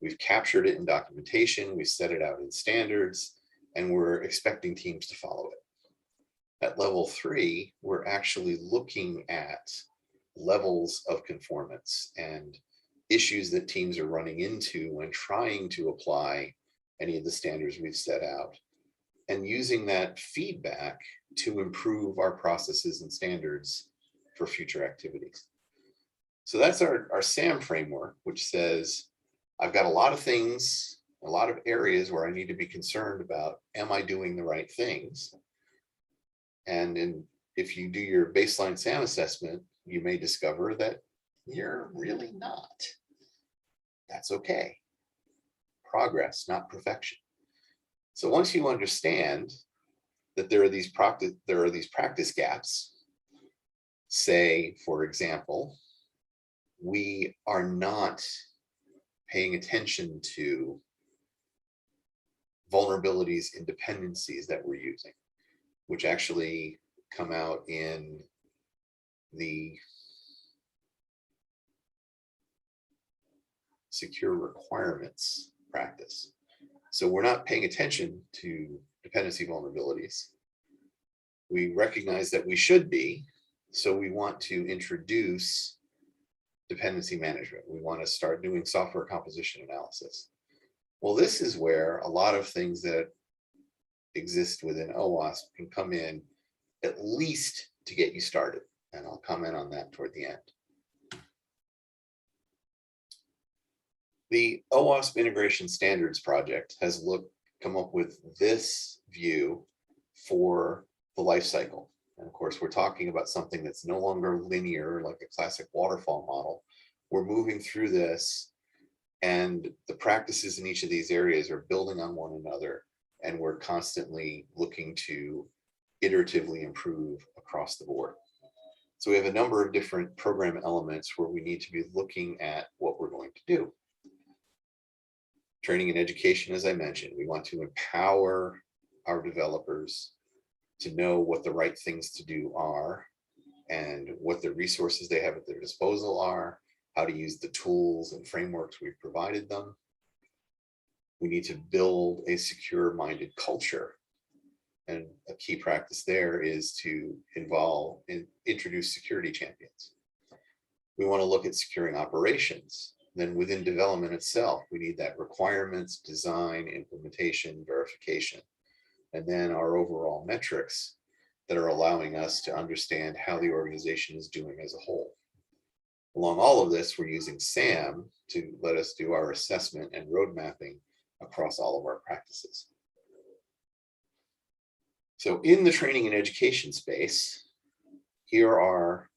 We've captured it in documentation, we've set it out in standards, and we're expecting teams to follow it. At level 3, we're actually looking at levels of conformance and issues that teams are running into when trying to apply any of the standards we've set out, and using that feedback to improve our processes and standards for future activities. So that's our SAM framework, which says, I've got a lot of things, a lot of areas where I need to be concerned about, am I doing the right things? And if you do your baseline SAM assessment, you may discover that you're really not. That's okay. Progress, not perfection. So once you understand that there are these practice gaps, say, for example, we are not paying attention to vulnerabilities and dependencies that we're using, which actually come out in the secure requirements practice. So we're not paying attention to dependency vulnerabilities. We recognize that we should be, so we want to introduce dependency management. We want to start doing software composition analysis. Well, this is where a lot of things that exist within OWASP can come in at least to get you started. And I'll comment on that toward the end. The OWASP Integration Standards Project has come up with this view for the life cycle. And of course, we're talking about something that's no longer linear, like a classic waterfall model. We're moving through this, and the practices in each of these areas are building on one another, and we're constantly looking to iteratively improve across the board. So we have a number of different program elements where we need to be looking at what we're going to do. Training and education, as I mentioned, we want to empower our developers to know what the right things to do are and what the resources they have at their disposal are, how to use the tools and frameworks we've provided them. We need to build a secure-minded culture. And a key practice there is to introduce security champions. We want to look at securing operations. Then within development itself, we need that requirements, design, implementation, verification, and then our overall metrics that are allowing us to understand how the organization is doing as a whole. Along all of this, we're using SAM to let us do our assessment and road mapping across all of our practices. So in the training and education space, here are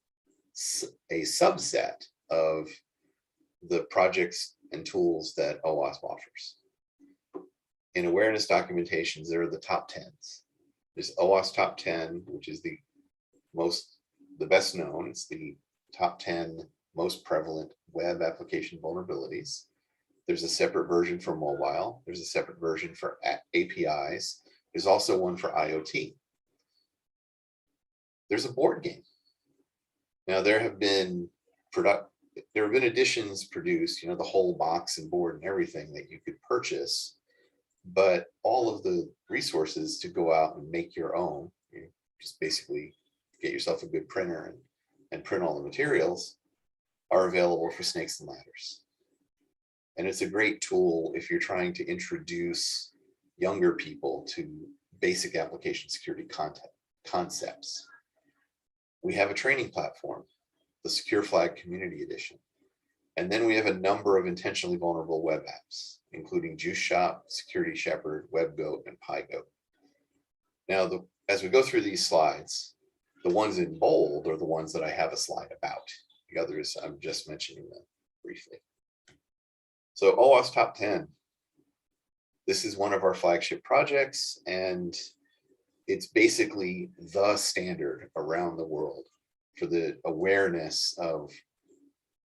a subset of the projects and tools that OWASP offers. In awareness documentations, there are the top 10s. There's OWASP Top 10, which is the best known. It's the top 10 most prevalent web application vulnerabilities. There's a separate version for mobile. There's a separate version for APIs. There's also one for IoT. There's a board game. Now there have been editions produced, the whole box and board and everything that you could purchase, but all of the resources to go out and make your own, you just basically get yourself a good printer and print all the materials, are available for snakes and ladders. And it's a great tool if you're trying to introduce younger people to basic application security concepts. We have a training platform, the Secure Flag Community Edition. And then we have a number of intentionally vulnerable web apps, including Juice Shop, Security Shepherd, WebGoat, and PyGoat. Now, as we go through these slides, the ones in bold are the ones that I have a slide about. The others, I'm just mentioning them briefly. So OWASP Top 10. This is one of our flagship projects, and it's basically the standard around the world for the awareness of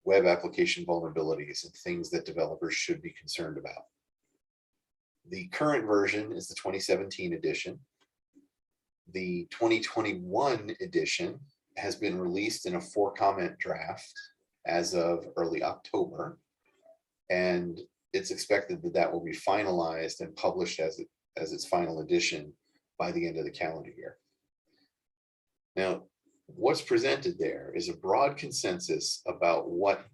web application vulnerabilities and things that developers should be concerned about. The current version is the 2017 edition. The 2021 edition has been released in a 4-comment draft as of early October, and it's expected that will be finalized and published as its final edition by the end of the calendar year. Now, what's presented there is a broad consensus about what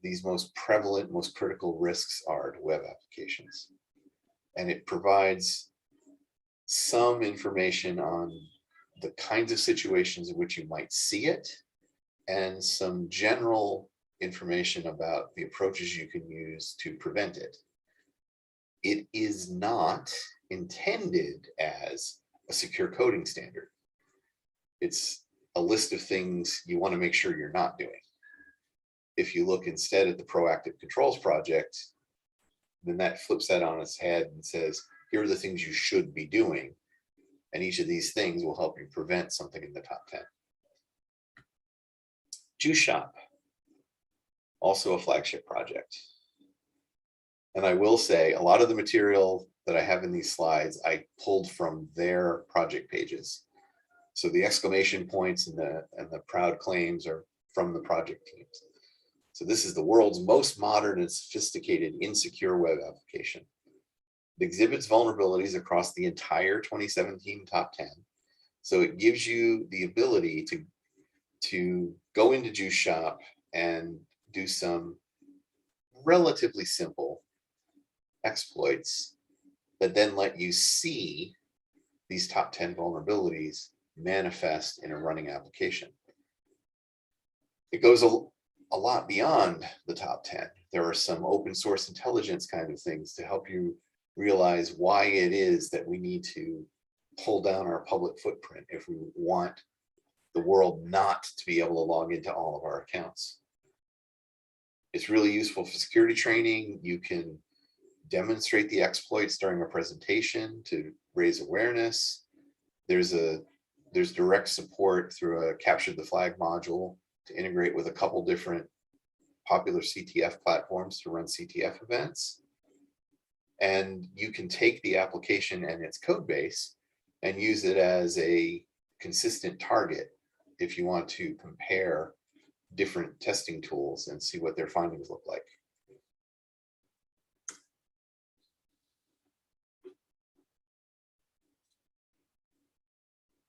these most prevalent, most critical risks are to web applications. And it provides some information on the kinds of situations in which you might see it, and some general information about the approaches you can use to prevent it. It is not intended as a secure coding standard. It's a list of things you want to make sure you're not doing. If you look instead at the Proactive Controls Project, then that flips that on its head and says, here are the things you should be doing. And each of these things will help you prevent something in the top 10. Juice Shop, also a flagship project. And I will say a lot of the material that I have in these slides, I pulled from their project pages. So the exclamation points and the proud claims are from the project teams. So this is the world's most modern and sophisticated insecure web application. It exhibits vulnerabilities across the entire 2017 top 10. So it gives you the ability to go into Juice Shop and do some relatively simple exploits that then let you see these top 10 vulnerabilities manifest in a running application. It goes a lot beyond the top 10. There are some open source intelligence kind of things to help you realize why it is that we need to pull down our public footprint if we want the world not to be able to log into all of our accounts. It's really useful for security training. You can demonstrate the exploits during a presentation to raise awareness. There's direct support through a capture the flag module to integrate with a couple different popular CTF platforms to run CTF events. And you can take the application and its code base and use it as a consistent target if you want to compare different testing tools and see what their findings look like.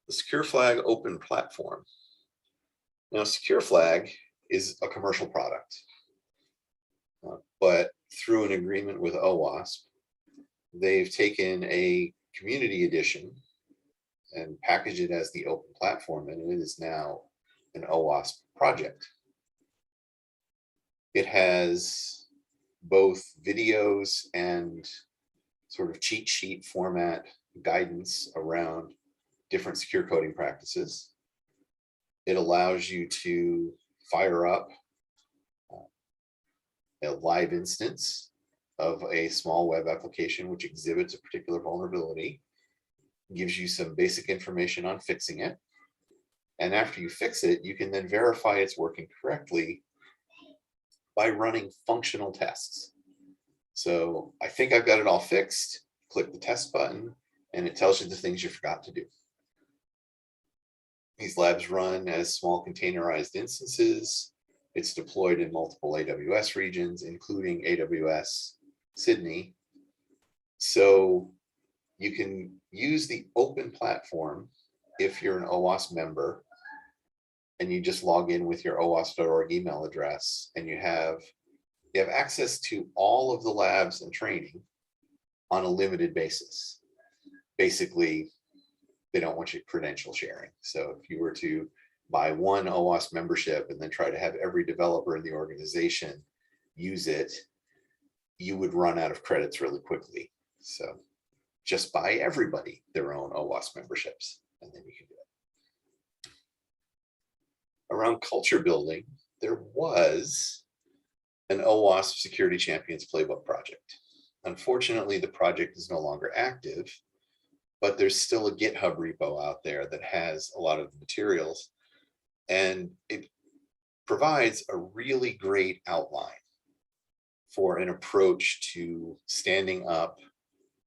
The Secure Flag open platform. Now, Secure Flag is a commercial product, but through an agreement with OWASP, they've taken a community edition and packaged it as the open platform, and it is now an OWASP project. It has both videos and sort of cheat sheet format guidance around different secure coding practices. It allows you to fire up a live instance of a small web application which exhibits a particular vulnerability, gives you some basic information on fixing it. And after you fix it, you can then verify it's working correctly by running functional tests. So I think I've got it all fixed. Click the test button and it tells you the things you forgot to do. These labs run as small containerized instances. It's deployed in multiple AWS regions, including AWS Sydney. So you can use the open platform if you're an OWASP member and you just log in with your OWASP.org email address, and you have access to all of the labs and training on a limited basis. Basically, they don't want you credential sharing. So if you were to buy one OWASP membership and then try to have every developer in the organization use it, you would run out of credits really quickly. So just buy everybody their own OWASP memberships, and then you can do it. Around culture building, there was an OWASP Security Champions Playbook project. Unfortunately, the project is no longer active, but there's still a GitHub repo out there that has a lot of the materials, and it provides a really great outline for an approach to standing up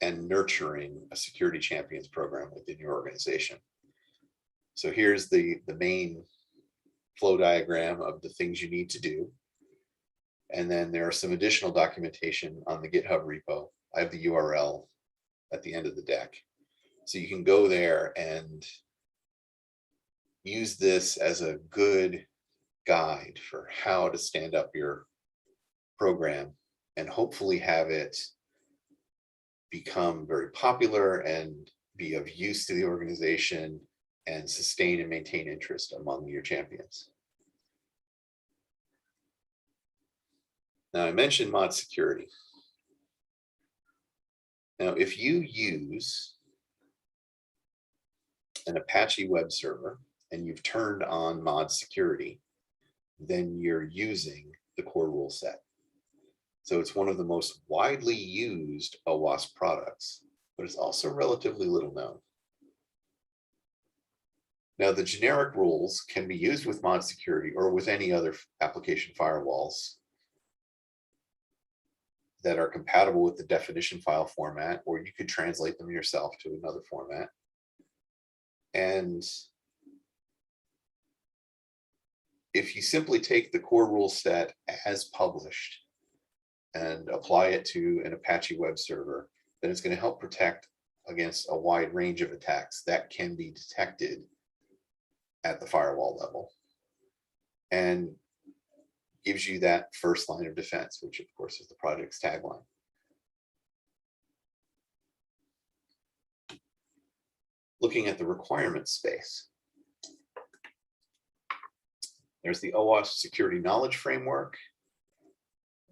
and nurturing a security champions program within your organization. So here's the main flow diagram of the things you need to do. And then there are some additional documentation on the GitHub repo. I have the URL at the end of the deck. So you can go there and use this as a good guide for how to stand up your program and hopefully have it become very popular and be of use to the organization and sustain and maintain interest among your champions. Now, I mentioned mod security. Now, if you use an Apache web server and you've turned on mod security, then you're using the core rule set. So it's one of the most widely used OWASP products, but it's also relatively little known. Now, the generic rules can be used with mod security or with any other application firewalls that are compatible with the definition file format, or you could translate them yourself to another format. And if you simply take the core rule set as published and apply it to an Apache web server, then it's going to help protect against a wide range of attacks that can be detected at the firewall level, and gives you that first line of defense, which of course is the project's tagline. looking at the requirements space. There's the OWASP Security Knowledge Framework,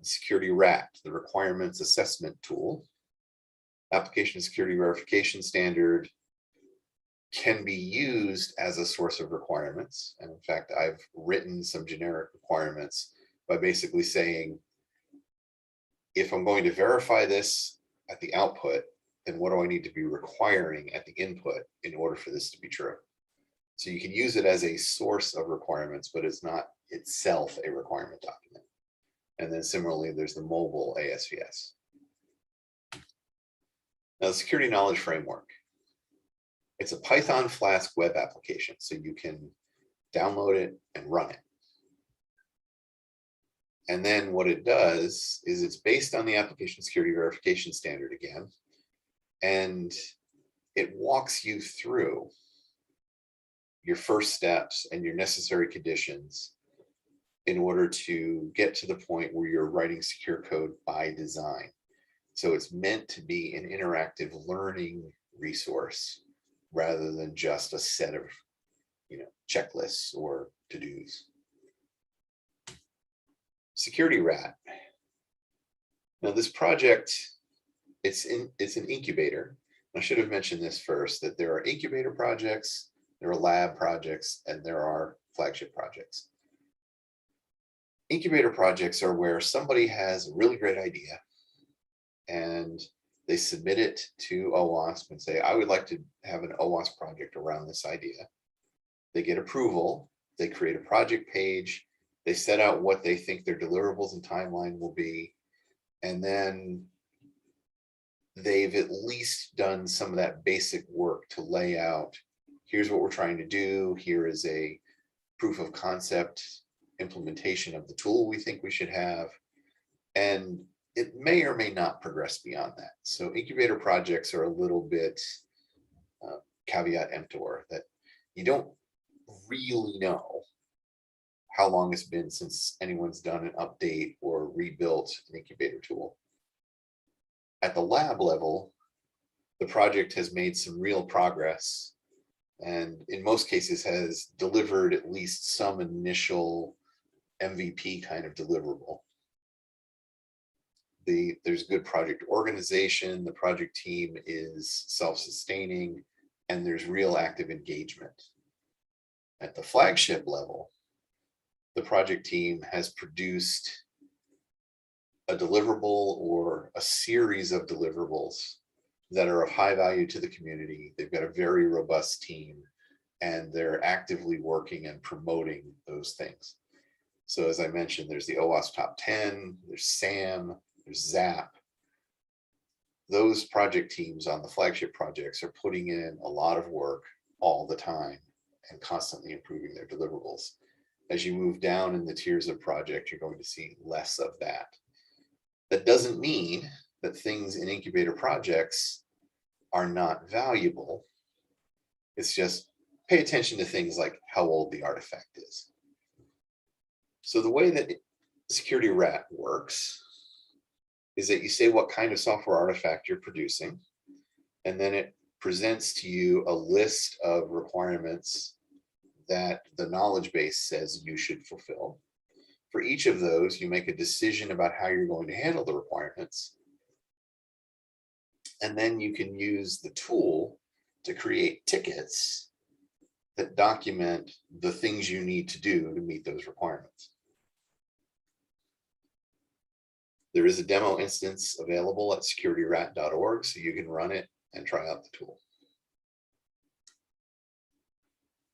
Security RAT, the Requirements Assessment Tool, Application Security Verification Standard, can be used as a source of requirements. And in fact, I've written some generic requirements by basically saying, if I'm going to verify this at the output, then what do I need to be requiring at the input in order for this to be true? So you can use it as a source of requirements, but it's not itself a requirement document. And then similarly, there's the mobile ASVS. Now, the Security Knowledge Framework. It's a Python Flask web application, so you can download it and run it. And then what it does is it's based on the Application Security Verification Standard again, and it walks you through your first steps and your necessary conditions in order to get to the point where you're writing secure code by design. So it's meant to be an interactive learning resource rather than just a set of, checklists or to-dos. Security RAT. Now this project, it's an incubator. I should have mentioned this first, that there are incubator projects, there are lab projects, and there are flagship projects. Incubator projects are where somebody has a really great idea and they submit it to OWASP and say, I would like to have an OWASP project around this idea. They get approval, they create a project page, they set out what they think their deliverables and timeline will be, and then they've at least done some of that basic work to lay out, here's what we're trying to do, here is a proof of concept implementation of the tool we think we should have, and it may or may not progress beyond that. So incubator projects are a little bit caveat emptor, that you don't really know how long it's been since anyone's done an update or rebuilt an incubator tool. At the lab level, the project has made some real progress and in most cases has delivered at least some initial MVP kind of deliverable. There's good project organization, the project team is self-sustaining, and there's real active engagement. At the flagship level, the project team has produced a deliverable or a series of deliverables that are of high value to the community. They've got a very robust team, and they're actively working and promoting those things. So as I mentioned, there's the OWASP Top 10, there's SAM, there's ZAP. Those project teams on the flagship projects are putting in a lot of work all the time and constantly improving their deliverables. As you move down in the tiers of project, you're going to see less of that. That doesn't mean that things in incubator projects are not valuable. It's just pay attention to things like how old the artifact is. So the way that Security RAT works is that you say what kind of software artifact you're producing, and then it presents to you a list of requirements that the knowledge base says you should fulfill. For each of those, you make a decision about how you're going to handle the requirements. And then you can use the tool to create tickets that document the things you need to do to meet those requirements. There is a demo instance available at securityrat.org, so you can run it and try out the tool.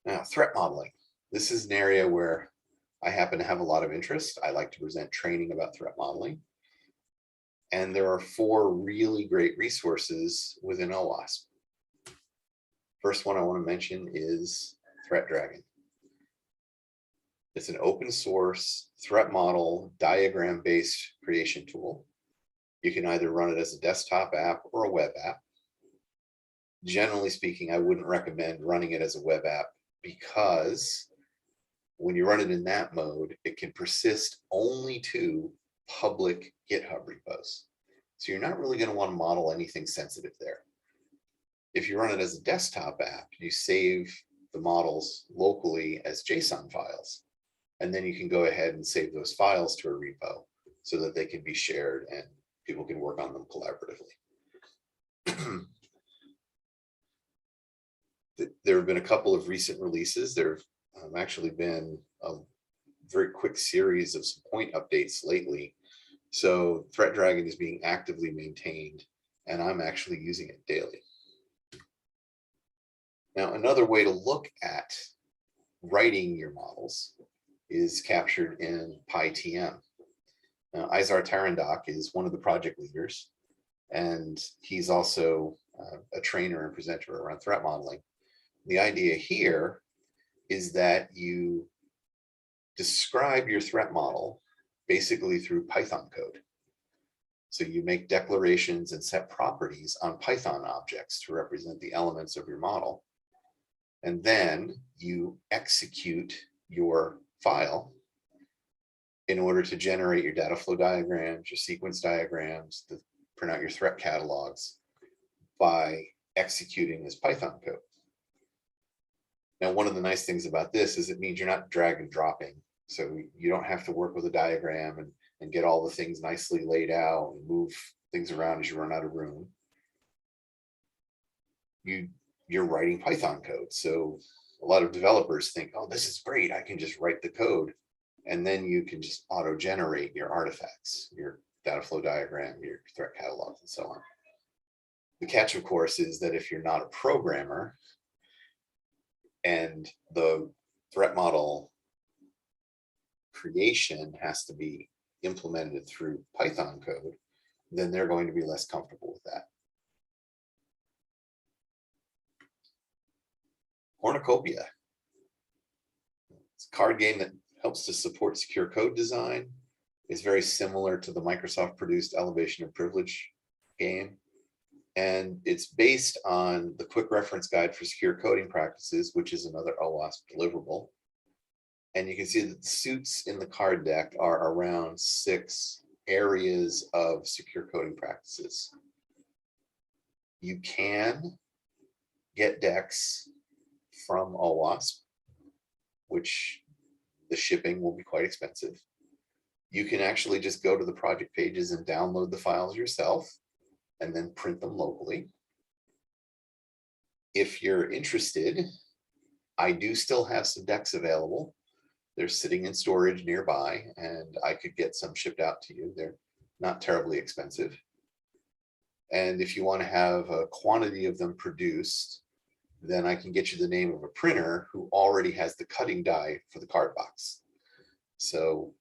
Now, threat modeling. This is an area where I happen to have a lot of interest. I like to present training about threat modeling. And there are 4 really great resources within OWASP. First one I want to mention is Threat Dragon. It's an open source threat model diagram-based creation tool. You can either run it as a desktop app or a web app. Generally speaking, I wouldn't recommend running it as a web app because when you run it in that mode, it can persist only to public GitHub repos. So you're not really going to want to model anything sensitive there. If you run it as a desktop app, you save the models locally as JSON files. And then you can go ahead and save those files to a repo so that they can be shared and people can work on them collaboratively. There have been a couple of recent releases. There have actually been a very quick series of some point updates lately. So Threat Dragon is being actively maintained, and I'm actually using it daily. Now, another way to look at writing your models is captured in PyTM. Now, Izar Tarandak is one of the project leaders, and he's also a trainer and presenter around threat modeling. The idea here is that you describe your threat model basically through Python code. So you make declarations and set properties on Python objects to represent the elements of your model. And then you execute your file in order to generate your data flow diagrams, your sequence diagrams, to print out your threat catalogs by executing this Python code. Now, one of the nice things about this is it means you're not drag and dropping. So you don't have to work with a diagram and get all the things nicely laid out and move things around as you run out of room. You're writing Python code. So a lot of developers think, oh, this is great, I can just write the code. And then you can just auto-generate your artifacts, your data flow diagram, your threat catalogs, and so on. The catch, of course, is that if you're not a programmer and the threat model creation has to be implemented through Python code, then they're going to be less comfortable with that. Cornucopia. It's a card game that helps to support secure code design. It's very similar to the Microsoft produced Elevation of Privilege game. And it's based on the Quick Reference Guide for Secure Coding Practices, which is another OWASP deliverable. And you can see that the suits in the card deck are around 6 areas of secure coding practices. You can get decks from OWASP, which the shipping will be quite expensive. You can actually just go to the project pages and download the files yourself and then print them locally. If you're interested, I do still have some decks available. They're sitting in storage nearby, and I could get some shipped out to you. They're not terribly expensive. And if you want to have a quantity of them produced, then I can get you the name of a printer who already has the cutting die for the card box. So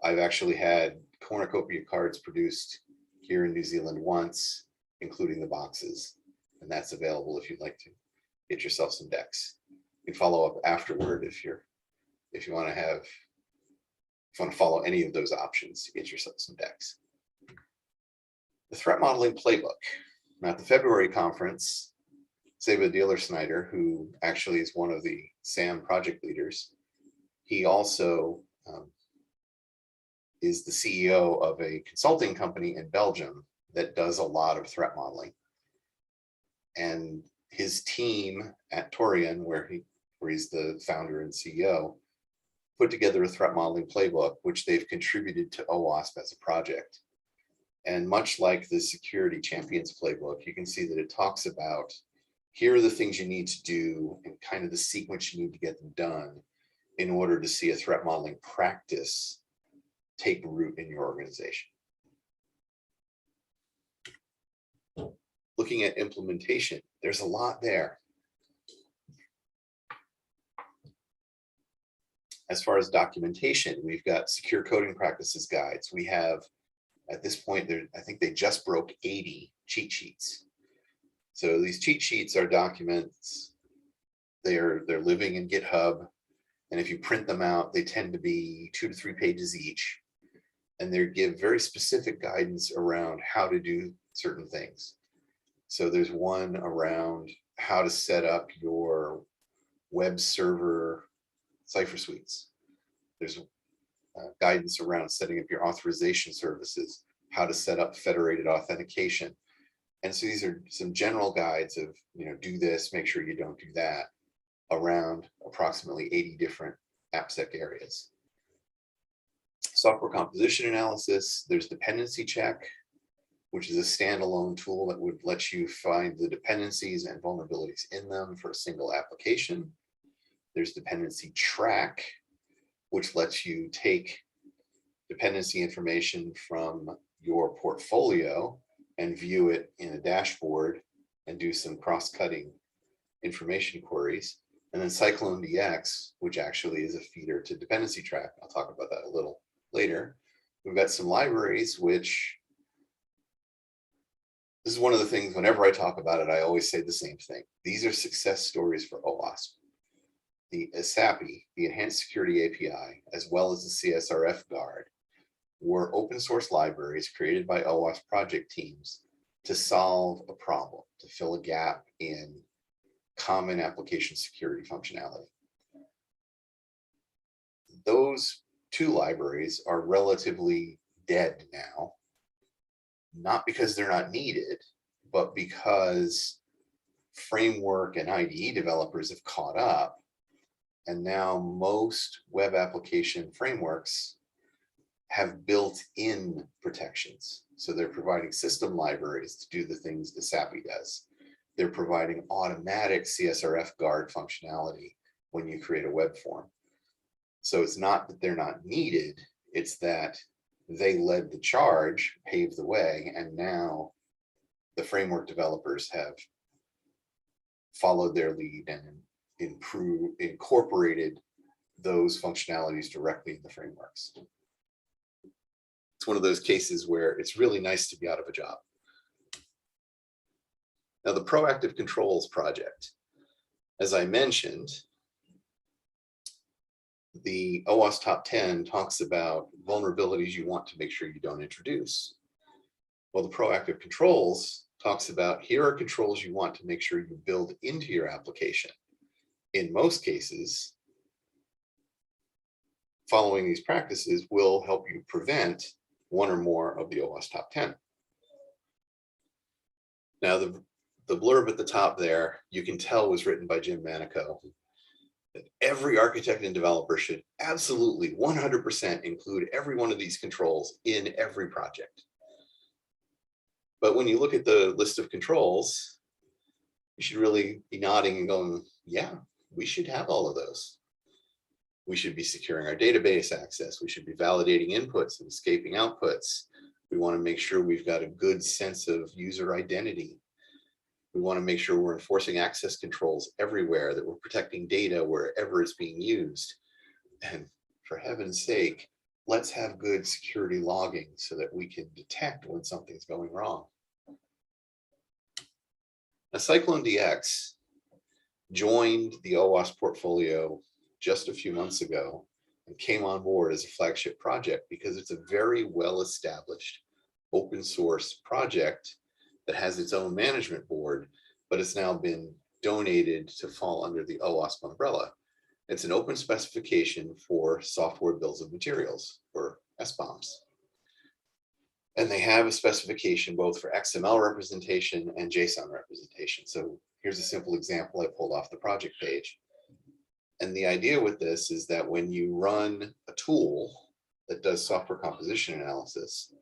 I've actually had cornucopia cards produced here in New Zealand once, including the boxes, and that's available if you'd like to get yourself some decks. You can follow up afterward if you want to follow any of those options to get yourself some decks. The threat modeling playbook. Now, at the February conference, Seba Dealer-Snyder, who actually is one of the SAM project leaders, he also is the CEO of a consulting company in Belgium that does a lot of threat modeling. And his team at Torian, where he's the founder and CEO, put together a threat modeling playbook, which they've contributed to OWASP as a project. And much like the Security Champions playbook, you can see that it talks about, here are the things you need to do and kind of the sequence you need to get them done in order to see a threat modeling practice take root in your organization. Looking at implementation, there's a lot there. As far as documentation, we've got secure coding practices guides. We have, at this point, I think they just broke 80 cheat sheets. So these cheat sheets are documents. They're living in GitHub. And if you print them out, they tend to be 2 to 3 pages each. And they give very specific guidance around how to do certain things. So there's one around how to set up your web server Cypher suites. There's guidance around setting up your authorization services, how to set up federated authentication. And so these are some general guides of, do this, make sure you don't do that, around approximately 80 different AppSec areas. Software composition analysis, there's dependency check, which is a standalone tool that would let you find the dependencies and vulnerabilities in them for a single application. There's dependency track, which lets you take dependency information from your portfolio and view it in a dashboard and do some cross-cutting information queries. And then CycloneDX, which actually is a feeder to dependency track. I'll talk about that a little later. We've got some libraries, which this is one of the things, whenever I talk about it, I always say the same thing. These are success stories for OWASP. The ASAPI, the Enhanced Security API, as well as the CSRF Guard, were open source libraries created by OWASP project teams to solve a problem, to fill a gap in common application security functionality. Those two libraries are relatively dead now, not because they're not needed, but because framework and IDE developers have caught up. And now most web application frameworks have built-in protections. So they're providing system libraries to do the things the ASAPI does. They're providing automatic CSRF guard functionality when you create a web form. So it's not that they're not needed, it's that they led the charge, paved the way, and now the framework developers have followed their lead and incorporated those functionalities directly in the frameworks. It's one of those cases where it's really nice to be out of a job. Now, the Proactive Controls project, as I mentioned, the OWASP Top 10 talks about vulnerabilities you want to make sure you don't introduce. Well, the Proactive Controls talks about, here are controls you want to make sure you build into your application. In most cases, following these practices will help you prevent one or more of the OWASP Top 10. Now, the blurb at the top there, you can tell was written by Jim Manico. That every architect and developer should absolutely 100% include every one of these controls in every project. But when you look at the list of controls, you should really be nodding and going, yeah, we should have all of those. We should be securing our database access. We should be validating inputs and escaping outputs. We want to make sure we've got a good sense of user identity. We want to make sure we're enforcing access controls everywhere, that we're protecting data wherever it's being used. And for heaven's sake, let's have good security logging so that we can detect when something's going wrong. Now, CycloneDX joined the OWASP portfolio just a few months ago and came on board as a flagship project because it's a very well-established open source project that has its own management board, but it's now been donated to fall under the OWASP umbrella. It's an open specification for software bills of materials, or SBOMs. And they have a specification both for XML representation and JSON representation. So here's a simple example I pulled off the project page. And the idea with this is that when you run a tool that does software composition analysis,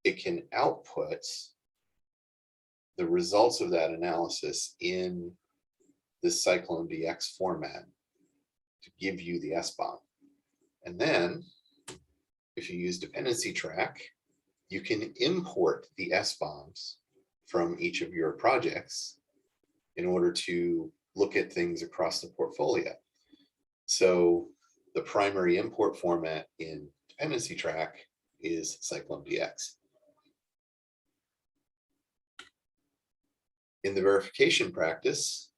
it can output the results of that analysis in this CycloneDX format to give you the SBOM. And then if you use dependency track, you can import the SBOMs from each of your projects in order to look at things across the portfolio. So the primary import format in dependency track is CycloneDX. In the verification practice,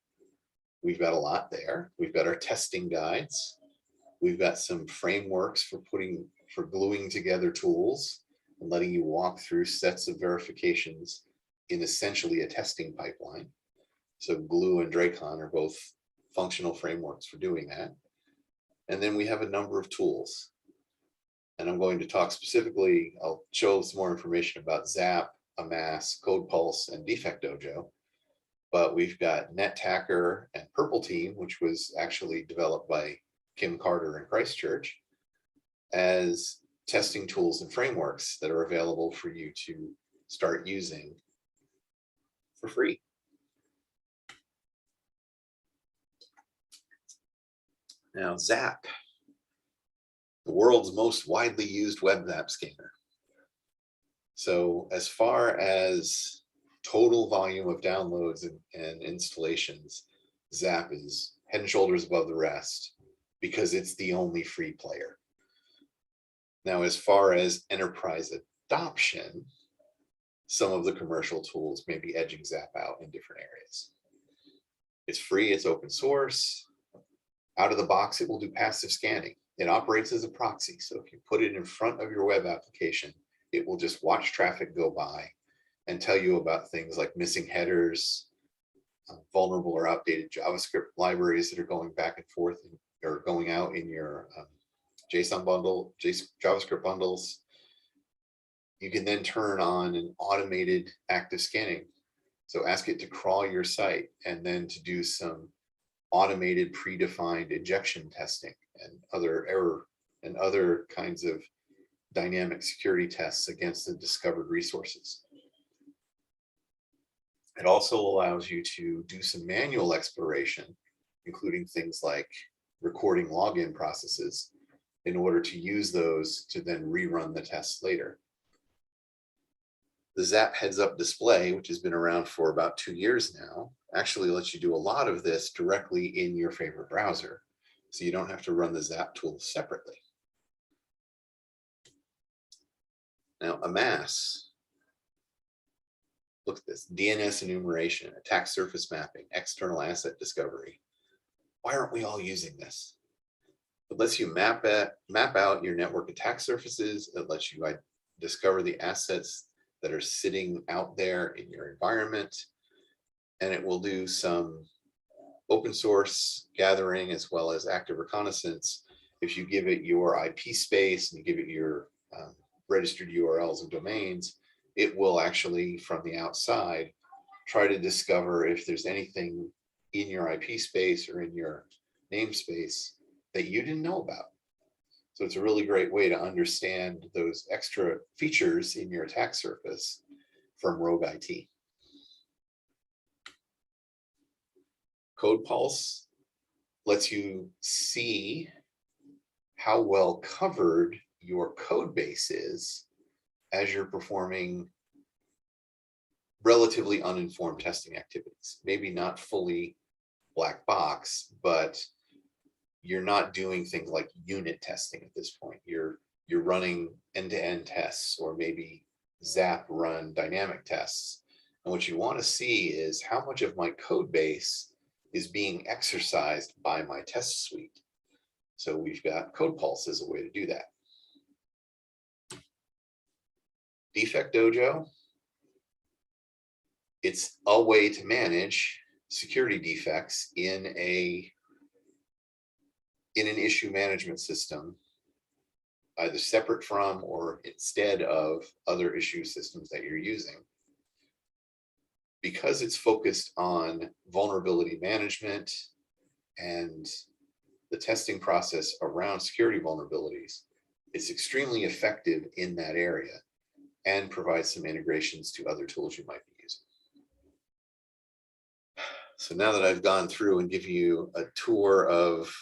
we've got a lot there. We've got our testing guides. We've got some frameworks for gluing together tools and letting you walk through sets of verifications in essentially a testing pipeline. So Glue and Dracon are both functional frameworks for doing that. And then we have a number of tools. And I'm going to talk specifically, I'll show some more information about ZAP, Amass, CodePulse, and Defect Dojo. But we've got NetTacker and Purple Team, which was actually developed by Kim Carter in Christchurch, as testing tools and frameworks that are available for you to start using for free. Now, Zap, the world's most widely used web app scanner. So as far as total volume of downloads and installations, Zap is head and shoulders above the rest because it's the only free player. Now, as far as enterprise adoption, some of the commercial tools may be edging Zap out in different areas. It's free, it's open source. Out of the box, it will do passive scanning. It operates as a proxy. So if you put it in front of your web application, it will just watch traffic go by and tell you about things like missing headers, vulnerable or outdated JavaScript libraries that are going back and forth or going out in your JSON bundle, JavaScript bundles. You can then turn on an automated active scanning. So ask it to crawl your site and then to do some automated predefined injection testing and other error and other kinds of dynamic security tests against the discovered resources. It also allows you to do some manual exploration, including things like recording login processes in order to use those to then rerun the tests later. The Zap heads-up display, which has been around for about 2 years now, actually lets you do a lot of this directly in your favorite browser. So you don't have to run the Zap tool separately. Now, Amass, look at this, DNS enumeration, attack surface mapping, external asset discovery. Why aren't we all using this? It lets you map out your network attack surfaces. It lets you discover the assets that are sitting out there in your environment. And it will do some open source gathering as well as active reconnaissance. If you give it your IP space and you give it your registered URLs and domains, it will actually, from the outside, try to discover if there's anything in your IP space or in your namespace that you didn't know about. So it's a really great way to understand those extra features in your attack surface from rogue IT. CodePulse lets you see how well covered your code base is as you're performing relatively uninformed testing activities. Maybe not fully black box, but you're not doing things like unit testing at this point. You're running end-to-end tests, or maybe Zap run dynamic tests. And what you want to see is how much of my code base is being exercised by my test suite. So we've got CodePulse as a way to do that. Defect Dojo, it's a way to manage security defects in an issue management system, either separate from or instead of other issue systems that you're using. Because it's focused on vulnerability management and the testing process around security vulnerabilities, it's extremely effective in that area and provides some integrations to other tools you might be using. So now that I've gone through and give you a tour of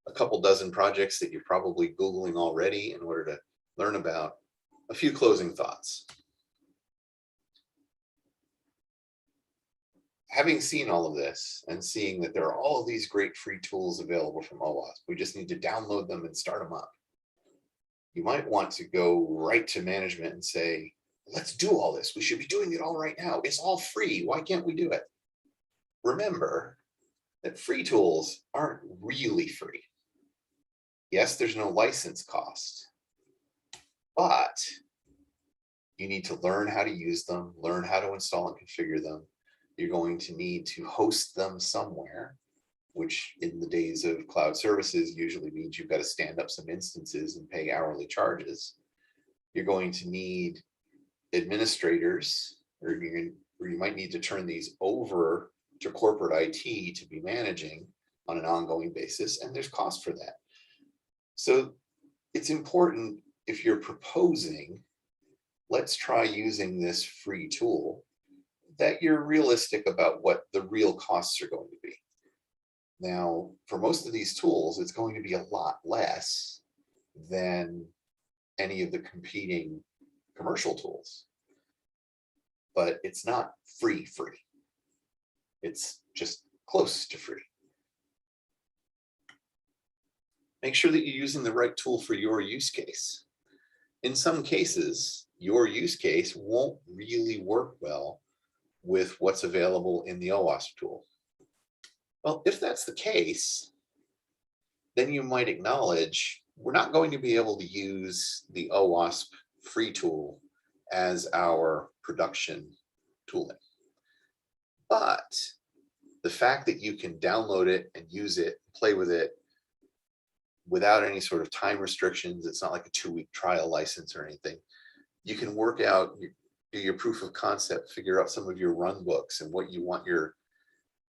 a couple dozen projects that you're probably Googling already in order to learn about, a few closing thoughts. Having seen all of this and seeing that there are all of these great free tools available from OWASP, we just need to download them and start them up. You might want to go right to management and say, let's do all this. We should be doing it all right now. It's all free. Why can't we do it? Remember that free tools aren't really free. Yes, there's no license cost, but you need to learn how to use them, learn how to install and configure them. You're going to need to host them somewhere, which in the days of cloud services usually means you've got to stand up some instances and pay hourly charges. You're going to need administrators or you might need to turn these over to corporate IT to be managing on an ongoing basis, and there's cost for that. So it's important, if you're proposing, let's try using this free tool, that you're realistic about what the real costs are going to be. Now, for most of these tools, it's going to be a lot less than any of the competing commercial tools, but it's not free. It's just close to free. Make sure that you're using the right tool for your use case. In some cases, your use case won't really work well with what's available in the OWASP tool. Well, if that's the case, then you might acknowledge we're not going to be able to use the OWASP free tool as our production tooling. But the fact that you can download it and use it, play with it without any sort of time restrictions, it's not like a 2-week trial license or anything. You can work out, do your proof of concept, figure out some of your run books and what you want your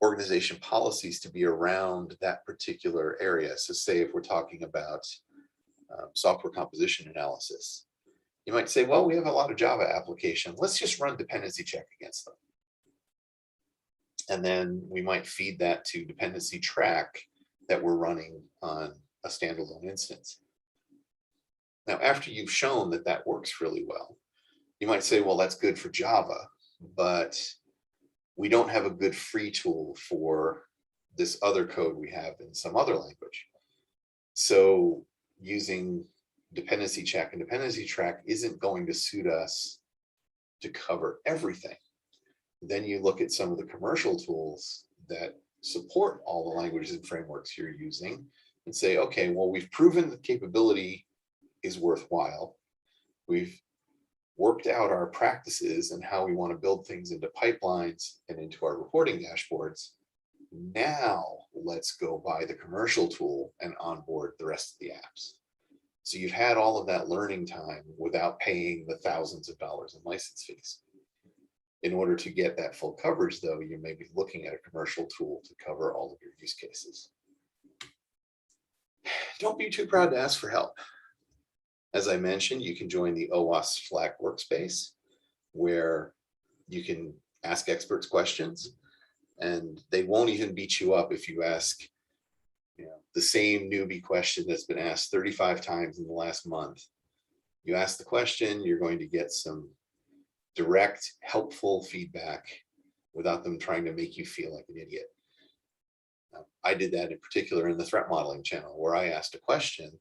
organization policies to be around that particular area. So say if we're talking about software composition analysis, you might say, well, we have a lot of Java applications. Let's just run dependency check against them. And then we might feed that to dependency track that we're running on a standalone instance. Now, after you've shown that that works really well, you might say, well, that's good for Java, but we don't have a good free tool for this other code we have in some other language. So using dependency check and dependency track isn't going to suit us to cover everything. Then you look at some of the commercial tools that support all the languages and frameworks you're using and say, okay, well, we've proven the capability is worthwhile. We've worked out our practices and how we want to build things into pipelines and into our reporting dashboards. Now let's go buy the commercial tool and onboard the rest of the apps. So you've had all of that learning time without paying the thousands of dollars in license fees. In order to get that full coverage, though, you may be looking at a commercial tool to cover all of your use cases. Don't be too proud to ask for help. As I mentioned, you can join the OWASP Slack workspace, where you can ask experts questions, and they won't even beat you up if you ask the same newbie question that's been asked 35 times in the last month. You ask the question, you're going to get some direct, helpful feedback without them trying to make you feel like an idiot. I did that in particular in the threat modeling channel, where I asked a question,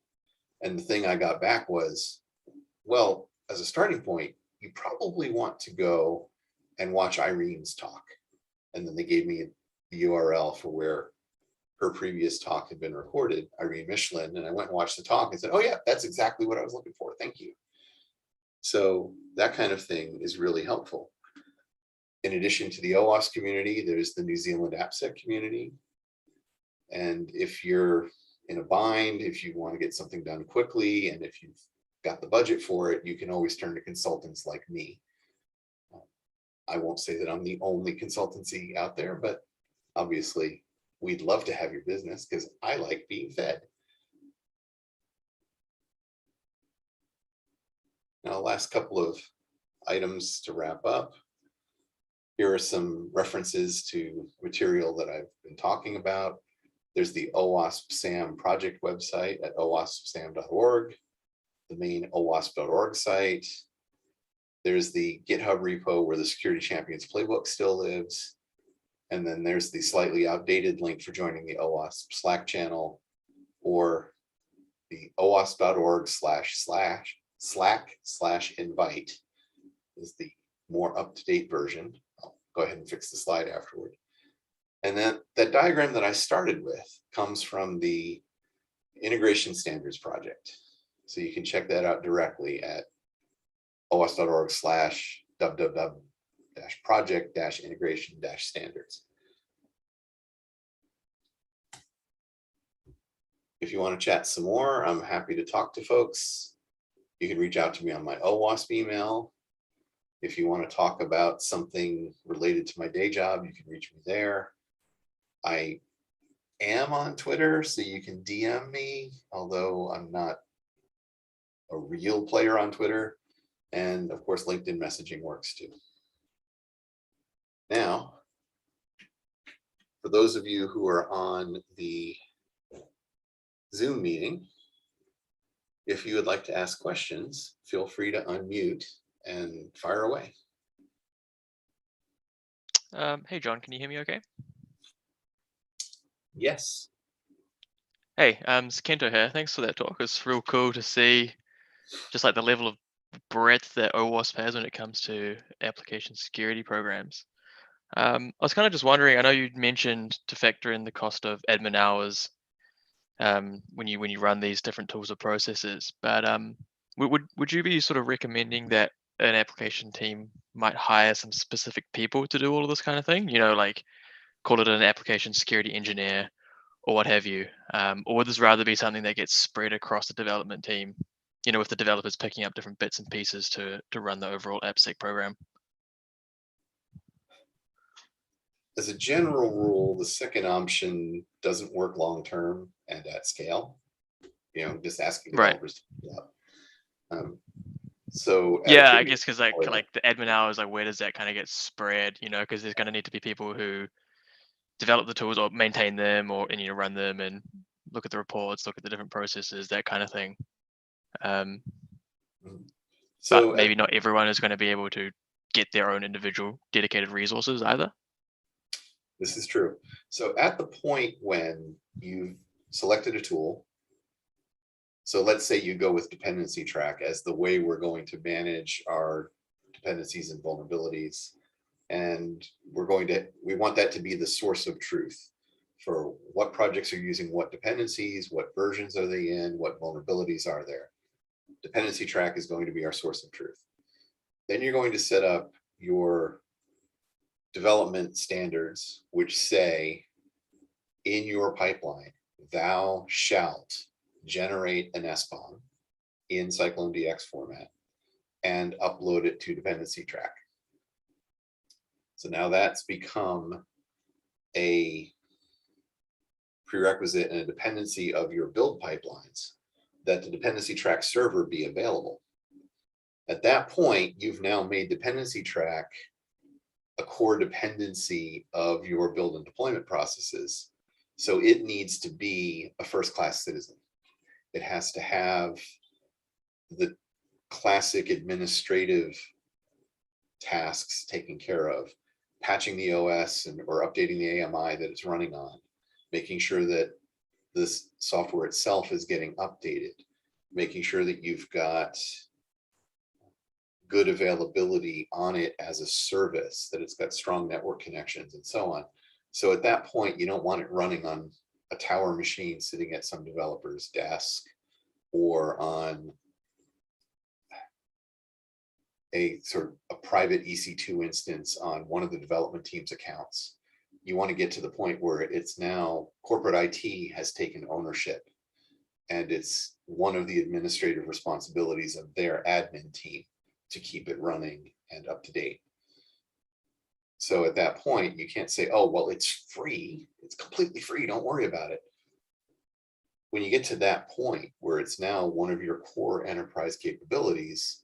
and the thing I got back was, well, as a starting point, you probably want to go and watch Irene's talk. And then they gave me the URL for where her previous talk had been recorded, Irene Michelin, and I went and watched the talk and said, oh yeah, that's exactly what I was looking for. Thank you. So that kind of thing is really helpful. In addition to the OWASP community, there's the New Zealand AppSec community. And if you're in a bind, if you want to get something done quickly, and if you've got the budget for it, you can always turn to consultants like me. I won't say that I'm the only consultancy out there, but obviously we'd love to have your business because I like being fed. Now, last couple of items to wrap up. Here are some references to material that I've been talking about. There's the OWASP SAM project website at owaspsam.org, the main owasp.org site. There's the GitHub repo where the Security Champions Playbook still lives. And then there's the slightly outdated link for joining the OWASP Slack channel, or the owasp.org/slack/invite is the more up-to-date version. I'll go ahead and fix the slide afterward. And then that diagram that I started with comes from the Integration Standards Project. So you can check that out directly at owas.org/www-project-integration-standards. If you want to chat some more, I'm happy to talk to folks. You can reach out to me on my OWASP email, If you want to talk about something related to my day job, you can reach me there. I am on Twitter, so you can DM me, although I'm not a real player on Twitter. And of course, LinkedIn messaging works too. Now, for those of you who are on the Zoom meeting, if you would like to ask questions, feel free to unmute and fire away. Hey, John, can you hear me okay? Yes. Hey, it's Kento here. Thanks for that talk. It's real cool to see just like the level of breadth that OWASP has when it comes to application security programs. I was kind of just wondering, I know you mentioned to factor in the cost of admin hours when you run these different tools or processes, but would you be sort of recommending that an application team might hire some specific people to do all of this kind of thing? You know, like call it an application security engineer or what have you, or would this rather be something that gets spread across the development team? You know, with the developers picking up different bits and pieces to run the overall AppSec program. As a general rule, the second option doesn't work long-term and at scale. You know, just asking Right. developers to do that. So Yeah, I guess because like the admin hours, like where does that kind of get spread? You know, because there's going to need to be people who develop the tools or maintain them, or and run them and look at the reports, look at the different processes, that kind of thing. So but maybe not everyone is going to be able to get their own individual dedicated resources either. This is true. So at the point when you've selected a tool, so let's say you go with dependency track as the way we're going to manage our dependencies and vulnerabilities. And we want that to be the source of truth for what projects are using what dependencies, what versions are they in, what vulnerabilities are there. Dependency track is going to be our source of truth. Then you're going to set up your development standards, which say in your pipeline, thou shalt generate an SBOM in Cyclone DX format and upload it to dependency track. So now that's become a prerequisite and a dependency of your build pipelines, that the dependency track server be available. At that point, you've now made dependency track a core dependency of your build and deployment processes. So it needs to be a first-class citizen. It has to have the classic administrative tasks taken care of, patching the OS or updating the AMI that it's running on, making sure that this software itself is getting updated, making sure that you've got good availability on it as a service, that it's got strong network connections and so on. So at that point, you don't want it running on a tower machine sitting at some developer's desk or on a sort of a private EC2 instance on one of the development team's accounts. You want to get to the point where it's now corporate IT has taken ownership and it's one of the administrative responsibilities of their admin team to keep it running and up to date. So at that point, you can't say, oh, well, it's free. It's completely free. Don't worry about it. When you get to that point where it's now one of your core enterprise capabilities,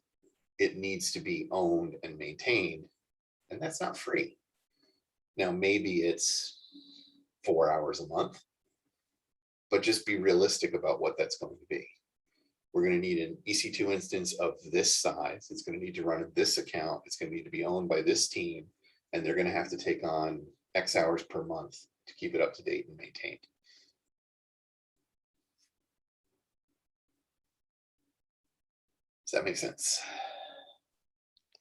it needs to be owned and maintained, and that's not free. Now, maybe it's 4 hours a month, but just be realistic about what that's going to be. We're going to need an EC2 instance of this size. It's going to need to run this account. It's going to need to be owned by this team, and they're going to have to take on X hours per month to keep it up to date and maintained. Does that make sense?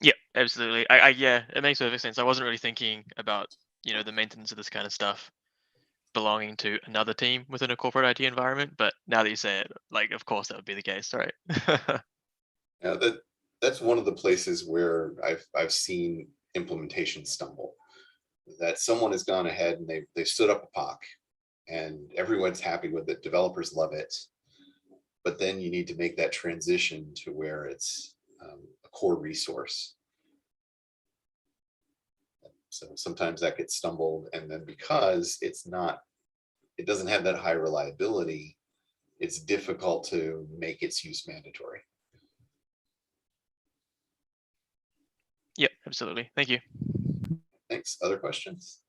Yeah, absolutely. Yeah, it makes perfect sense. I wasn't really thinking about, the maintenance of this kind of stuff belonging to another team within a corporate IT environment, but now that you say it, like, of course that would be the case, right? Now that's one of the places where I've seen implementation stumble. That someone has gone ahead and they stood up a POC and everyone's happy with it. Developers love it, but then you need to make that transition to where it's a core resource. So sometimes that gets stumbled, and then because it doesn't have that high reliability, it's difficult to make its use mandatory. Yep, absolutely. Thank you. Thanks. Other questions?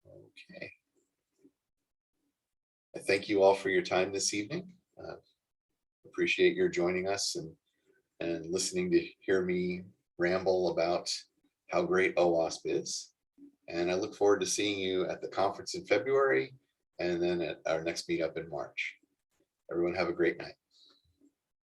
Okay. I thank you all for your time this evening. Appreciate your joining us and listening to hear me ramble about how great OWASP is. And I look forward to seeing you at the conference in February and then at our next meetup in March. Everyone have a great night.